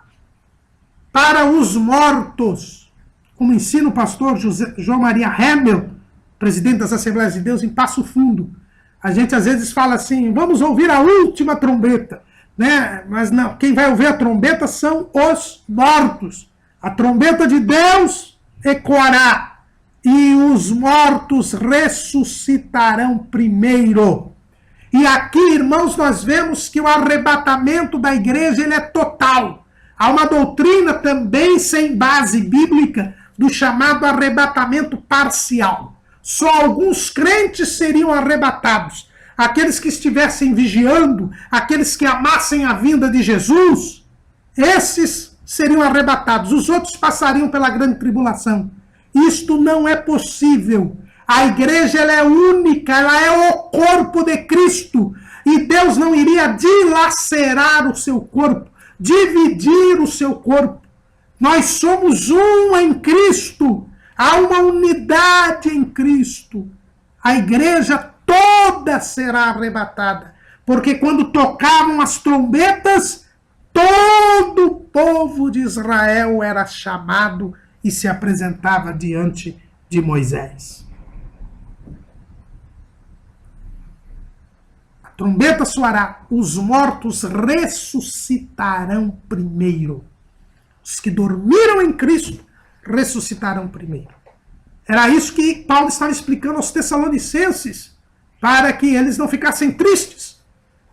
para os mortos, como ensina o pastor João Maria Hemel, presidente das Assembleias de Deus em Passo Fundo. A gente às vezes fala assim, vamos ouvir a última trombeta, né? Mas não, quem vai ouvir a trombeta são os mortos. A trombeta de Deus ecoará e os mortos ressuscitarão primeiro. E aqui, irmãos, nós vemos que o arrebatamento da igreja ele é total. Há uma doutrina também sem base bíblica do chamado arrebatamento parcial. Só alguns crentes seriam arrebatados. Aqueles que estivessem vigiando, aqueles que amassem a vinda de Jesus, esses seriam arrebatados. Os outros passariam pela grande tribulação. Isto não é possível. A igreja ela é única, ela é o corpo de Cristo. E Deus não iria dilacerar o seu corpo, dividir o seu corpo. Nós somos um em Cristo. Há uma unidade em Cristo. A igreja toda será arrebatada. Porque quando tocavam as trombetas, todo o povo de Israel era chamado e se apresentava diante de Moisés. A trombeta soará, os mortos ressuscitarão primeiro. Os que dormiram em Cristo ressuscitarão primeiro. Era isso que Paulo estava explicando aos Tessalonicenses, para que eles não ficassem tristes.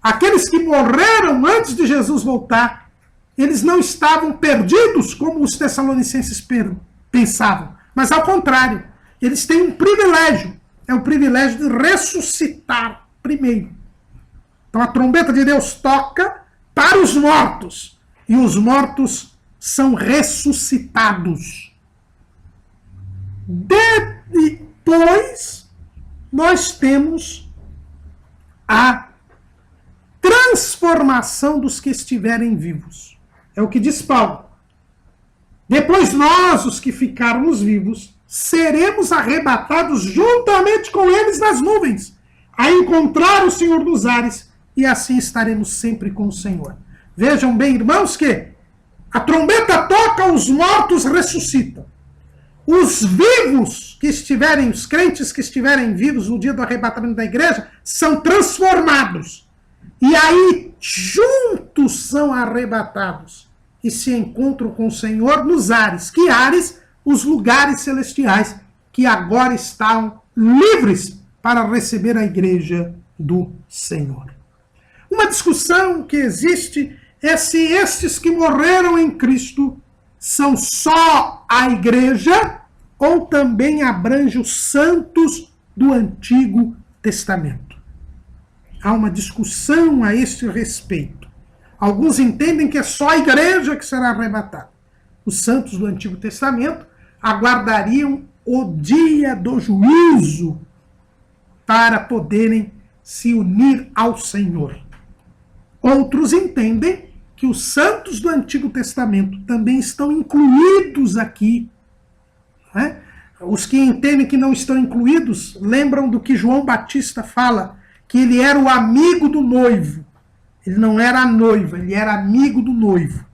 Aqueles que morreram antes de Jesus voltar, eles não estavam perdidos como os Tessalonicenses pensavam, mas ao contrário, eles têm um privilégio, é o privilégio de ressuscitar primeiro. Então a trombeta de Deus toca para os mortos, e os mortos são ressuscitados. Depois, nós temos a transformação dos que estiverem vivos. É o que diz Paulo. Depois nós, os que ficarmos vivos, seremos arrebatados juntamente com eles nas nuvens, a encontrar o Senhor dos ares, e assim estaremos sempre com o Senhor. Vejam bem, irmãos, que a trombeta toca, os mortos ressuscitam. Os vivos que estiverem, os crentes que estiverem vivos no dia do arrebatamento da igreja, são transformados. E aí, juntos são arrebatados. E se encontram com o Senhor nos ares. Que ares? Os lugares celestiais, que agora estão livres para receber a igreja do Senhor. Uma discussão que existe é se estes que morreram em Cristo são só a igreja ou também abrange os santos do Antigo Testamento. Há uma discussão a este respeito. Alguns entendem que é só a igreja que será arrebatada. Os santos do Antigo Testamento aguardariam o dia do juízo para poderem se unir ao Senhor. Outros entendem que os santos do Antigo Testamento também estão incluídos aqui. Né? Os que entendem que não estão incluídos lembram do que João Batista fala, que ele era o amigo do noivo. Ele não era a noiva, ele era amigo do noivo.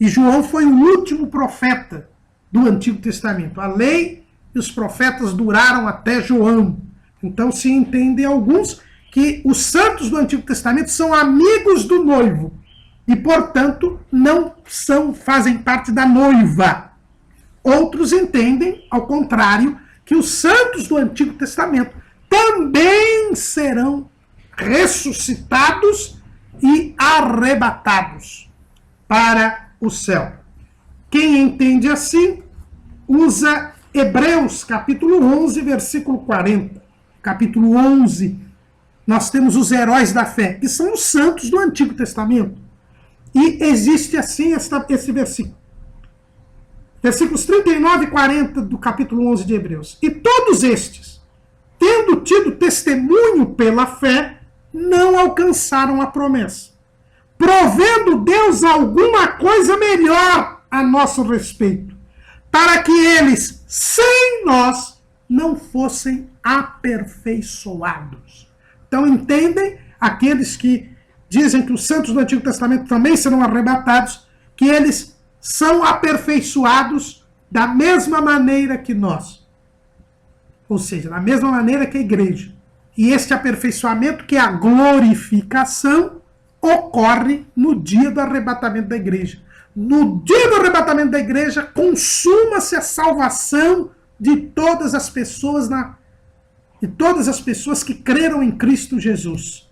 E João foi o último profeta do Antigo Testamento. A lei e os profetas duraram até João. Então se entendem alguns que os santos do Antigo Testamento são amigos do noivo e, portanto, não fazem parte da noiva. Outros entendem, ao contrário, que os santos do Antigo Testamento também serão ressuscitados e arrebatados para o céu. Quem entende assim, usa Hebreus, capítulo 11, versículo 40. Capítulo 11, nós temos os heróis da fé, que são os santos do Antigo Testamento. E existe assim esse versículo. Versículos 39 e 40 do capítulo 11 de Hebreus. E todos estes, tendo tido testemunho pela fé, não alcançaram a promessa, provendo Deus alguma coisa melhor a nosso respeito, para que eles, sem nós, não fossem aperfeiçoados. Então entendem aqueles que dizem que os santos do Antigo Testamento também serão arrebatados, que eles são aperfeiçoados da mesma maneira que nós. Ou seja, da mesma maneira que a igreja. E este aperfeiçoamento, que é a glorificação, ocorre no dia do arrebatamento da igreja. No dia do arrebatamento da igreja, consuma-se a salvação de todas as pessoas que creram em Cristo Jesus.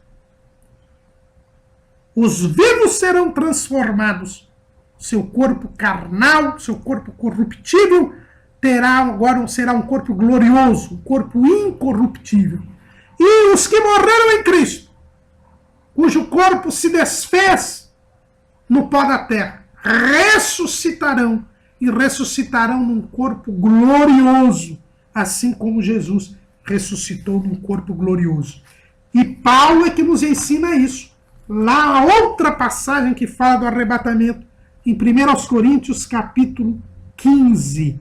Os vivos serão transformados. Seu corpo carnal, seu corpo corruptível, será um corpo glorioso, um corpo incorruptível. E os que morreram em Cristo, cujo corpo se desfez no pó da terra, ressuscitarão, e ressuscitarão num corpo glorioso, assim como Jesus ressuscitou num corpo glorioso. E Paulo é que nos ensina isso. Lá, a outra passagem que fala do arrebatamento, em 1 Coríntios, capítulo 15,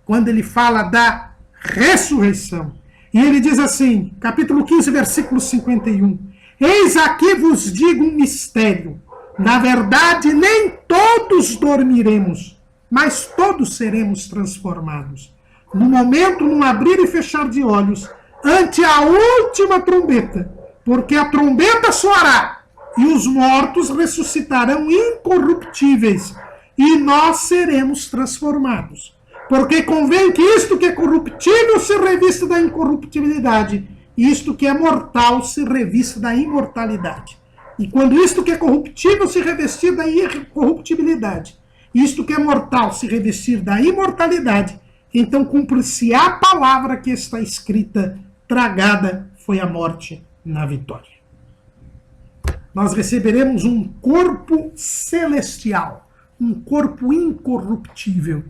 quando ele fala da ressurreição. E ele diz assim, capítulo 15, versículo 51, eis aqui vos digo um mistério. Na verdade, nem todos dormiremos, mas todos seremos transformados. No momento, num abrir e fechar de olhos, ante a última trombeta, porque a trombeta soará, e os mortos ressuscitarão incorruptíveis, e nós seremos transformados. Porque convém que isto que é corruptível se revista da incorruptibilidade, e isto que é mortal se revista da imortalidade. E quando isto que é corruptível se revestir da incorruptibilidade, isto que é mortal se revestir da imortalidade, então cumpre-se a palavra que está escrita, tragada foi a morte na vitória. Nós receberemos um corpo celestial, um corpo incorruptível.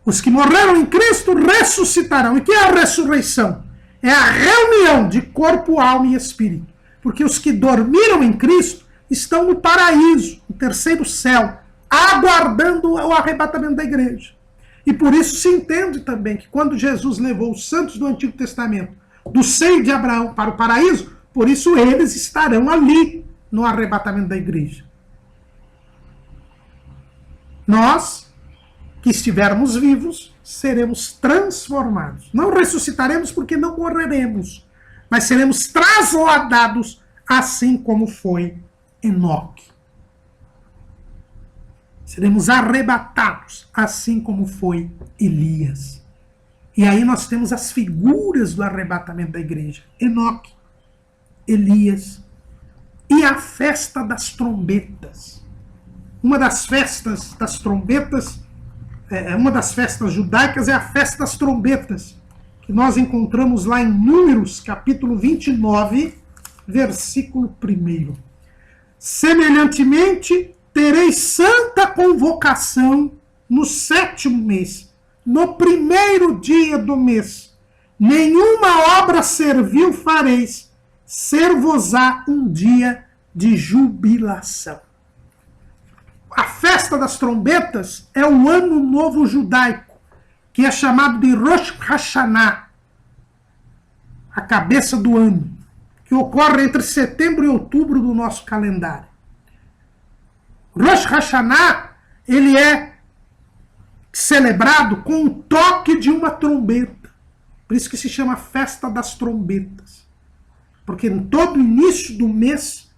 Os que morreram em Cristo ressuscitarão. E que é a ressurreição? É a reunião de corpo, alma e espírito. Porque os que dormiram em Cristo estão no paraíso, no terceiro céu, aguardando o arrebatamento da igreja. E por isso se entende também que quando Jesus levou os santos do Antigo Testamento do seio de Abraão para o paraíso, por isso eles estarão ali no arrebatamento da igreja. Nós, que estivermos vivos, seremos transformados. Não ressuscitaremos porque não morreremos, mas seremos trasladados assim como foi Enoque. Seremos arrebatados assim como foi Elias. E aí nós temos as figuras do arrebatamento da igreja. Enoque, Elias e a festa das trombetas. Uma das festas das trombetas, uma das festas judaicas é a festa das trombetas, que nós encontramos lá em Números, capítulo 29, versículo 1. Semelhantemente, tereis santa convocação no 7º mês, no 1º dia do mês. Nenhuma obra servil fareis, ser-vos-á um dia de jubilação. A festa das trombetas é o ano novo judaico, que é chamado de Rosh Hashanah, a cabeça do ano, que ocorre entre setembro e outubro do nosso calendário. Rosh Hashanah, ele é celebrado com o toque de uma trombeta. Por isso que se chama Festa das Trombetas. Porque em todo início do mês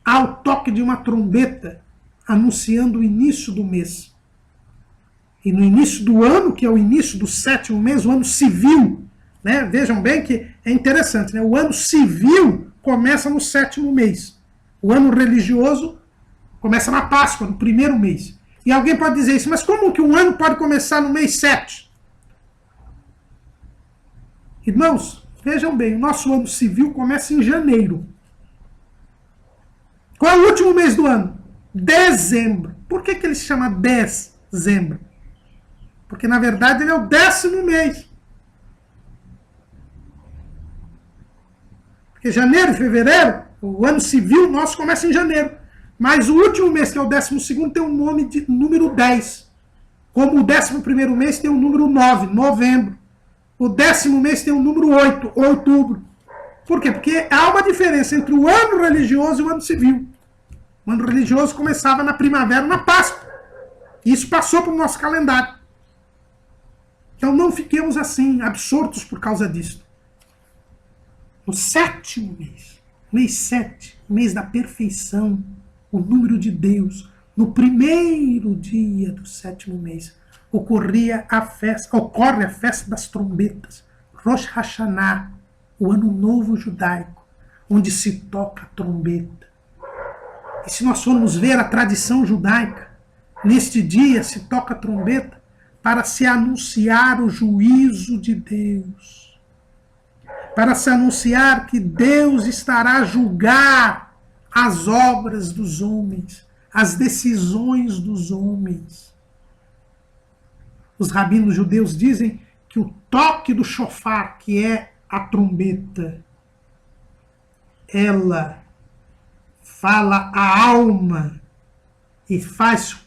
há o toque de uma trombeta anunciando o início do mês. E no início do ano, que é o início do 7º mês, o ano civil, né? Vejam bem que é interessante, né? O ano civil começa no 7º mês. O ano religioso começa na Páscoa, no 1º mês. E alguém pode dizer isso, mas como que um ano pode começar no mês 7? Irmãos, vejam bem, o nosso ano civil começa em janeiro. Qual é o último mês do ano? Dezembro. Por que ele se chama dezembro? Porque, na verdade, ele é o 10º mês. Porque janeiro e fevereiro, o ano civil nosso começa em janeiro. Mas o último mês, que é o 12º, tem um nome de número 10. Como o 11º mês tem o número 9, novembro. O 10º mês tem o número 8, outubro. Por quê? Porque há uma diferença entre o ano religioso e o ano civil. O ano religioso começava na primavera, na Páscoa. Isso passou para o nosso calendário. Então não fiquemos assim, absortos por causa disso. No 7º mês, mês 7, mês da perfeição, o número de Deus, no primeiro dia do 7º mês, ocorre a festa das trombetas, Rosh Hashanah, o ano novo judaico, onde se toca a trombeta. E se nós formos ver a tradição judaica, neste dia se toca a trombeta para se anunciar o juízo de Deus, para se anunciar que Deus estará a julgar as obras dos homens, as decisões dos homens. Os rabinos judeus dizem que o toque do shofar, que é a trombeta, ela fala a alma e faz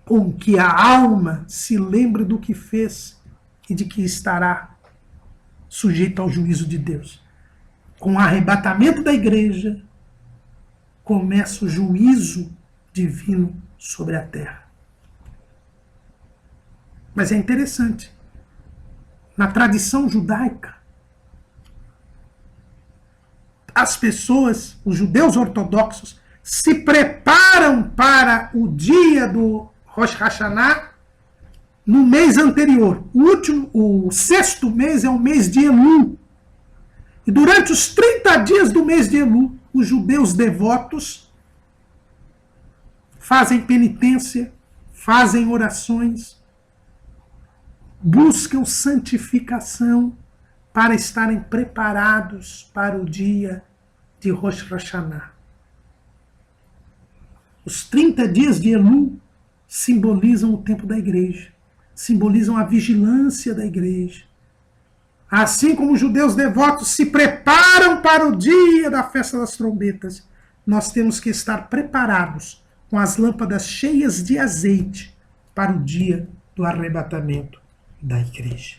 com que a alma se lembre do que fez e de que estará sujeito ao juízo de Deus. Com o arrebatamento da igreja, começa o juízo divino sobre a terra. Mas é interessante, na tradição judaica, as pessoas, os judeus ortodoxos, se preparam para o dia do Rosh Hashanah no mês anterior. O 6º mês é o mês de Elul. E durante os 30 dias do mês de Elul, os judeus devotos fazem penitência, fazem orações, buscam santificação para estarem preparados para o dia de Rosh Hashanah. Os 30 dias de Elul simbolizam o tempo da igreja, simbolizam a vigilância da igreja. Assim como os judeus devotos se preparam para o dia da festa das trombetas, nós temos que estar preparados com as lâmpadas cheias de azeite para o dia do arrebatamento da igreja.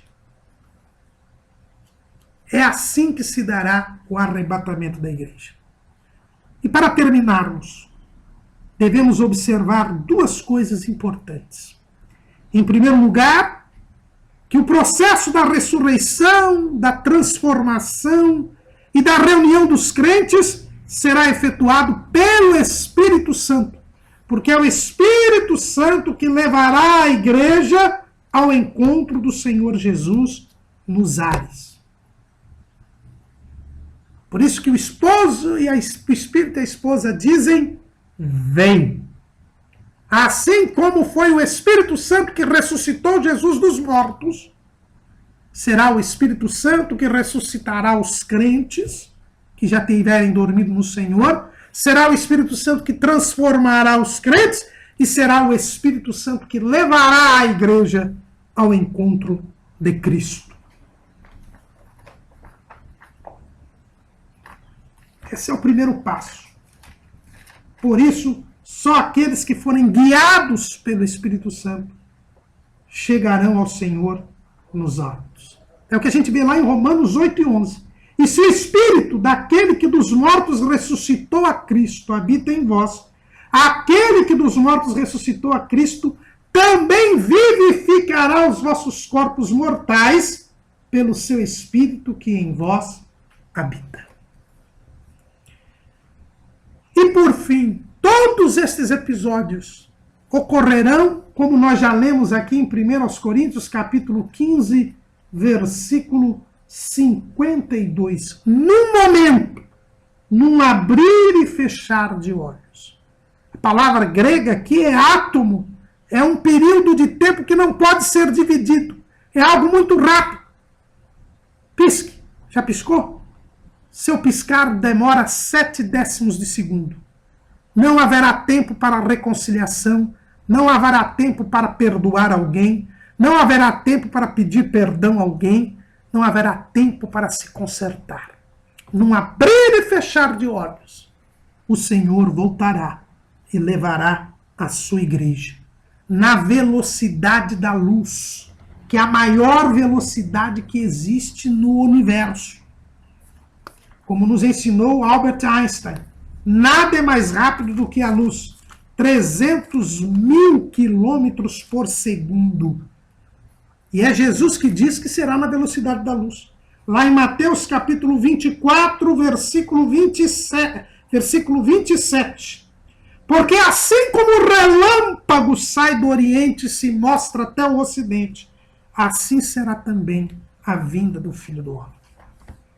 É assim que se dará o arrebatamento da igreja. E para terminarmos, devemos observar duas coisas importantes. Em primeiro lugar, que o processo da ressurreição, da transformação e da reunião dos crentes será efetuado pelo Espírito Santo, porque é o Espírito Santo que levará a igreja ao encontro do Senhor Jesus nos ares. Por isso que o esposo e o Espírito e a esposa dizem: vem. Assim como foi o Espírito Santo que ressuscitou Jesus dos mortos, será o Espírito Santo que ressuscitará os crentes que já tiverem dormido no Senhor, será o Espírito Santo que transformará os crentes e será o Espírito Santo que levará a igreja ao encontro de Cristo. Esse é o primeiro passo. Por isso, só aqueles que forem guiados pelo Espírito Santo chegarão ao Senhor nos altos. É o que a gente vê lá em Romanos 8 e 11. E se o Espírito daquele que dos mortos ressuscitou a Cristo habita em vós, aquele que dos mortos ressuscitou a Cristo também vivificará os vossos corpos mortais pelo seu Espírito que em vós habita. E por fim, todos estes episódios ocorrerão, como nós já lemos aqui em 1 Coríntios, capítulo 15, versículo 52. Num momento, num abrir e fechar de olhos. A palavra grega aqui é átomo. É um período de tempo que não pode ser dividido. É algo muito rápido. Pisque. Já piscou? Seu piscar demora 0,7 de segundo. Não haverá tempo para reconciliação, não haverá tempo para perdoar alguém, não haverá tempo para pedir perdão a alguém, não haverá tempo para se consertar. Num abrir e fechar de olhos, o Senhor voltará e levará a sua igreja na velocidade da luz, que é a maior velocidade que existe no universo. Como nos ensinou Albert Einstein, Nada é mais rápido do que a luz. 300.000 quilômetros por segundo. E é Jesus que diz que será na velocidade da luz. Lá em Mateus capítulo 24, versículo 27. Porque assim como o relâmpago sai do Oriente e se mostra até o Ocidente, assim será também a vinda do Filho do Homem.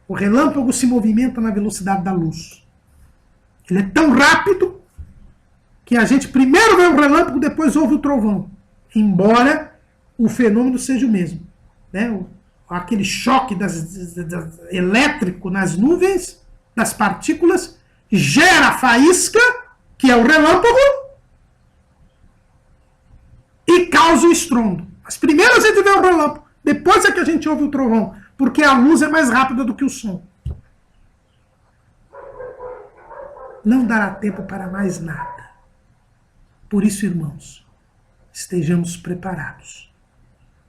O relâmpago se movimenta na velocidade da luz. Ele é tão rápido que a gente primeiro vê o relâmpago, depois ouve o trovão. Embora o fenômeno seja o mesmo. Né? Aquele choque elétrico nas nuvens, das partículas, gera a faísca, que é o relâmpago, e causa o estrondo. Mas primeiro a gente vê o relâmpago, depois é que a gente ouve o trovão, porque a luz é mais rápida do que o som. Não dará tempo para mais nada. Por isso, irmãos, estejamos preparados.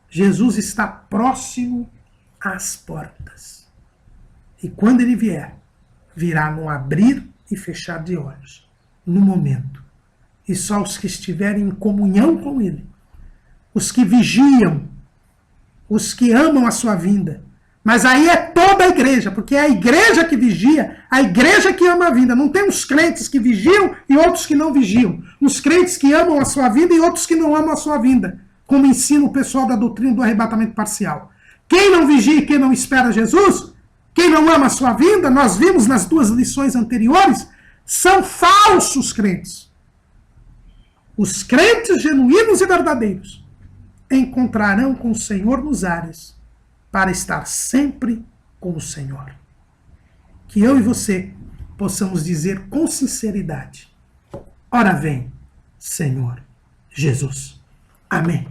Jesus está próximo às portas. E quando ele vier, virá num abrir e fechar de olhos, no momento. E só os que estiverem em comunhão com ele, os que vigiam, os que amam a sua vinda. Mas aí é toda a igreja, porque é a igreja que vigia, a igreja que ama a vinda. Não tem uns crentes que vigiam e outros que não vigiam. Uns crentes que amam a sua vinda e outros que não amam a sua vinda. Como ensina o pessoal da doutrina do arrebatamento parcial. Quem não vigia e quem não espera Jesus, quem não ama a sua vinda, nós vimos nas duas lições anteriores, são falsos crentes. Os crentes genuínos e verdadeiros encontrarão com o Senhor nos ares para estar sempre com o Senhor. Que eu e você possamos dizer com sinceridade: ora vem, Senhor Jesus. Amém.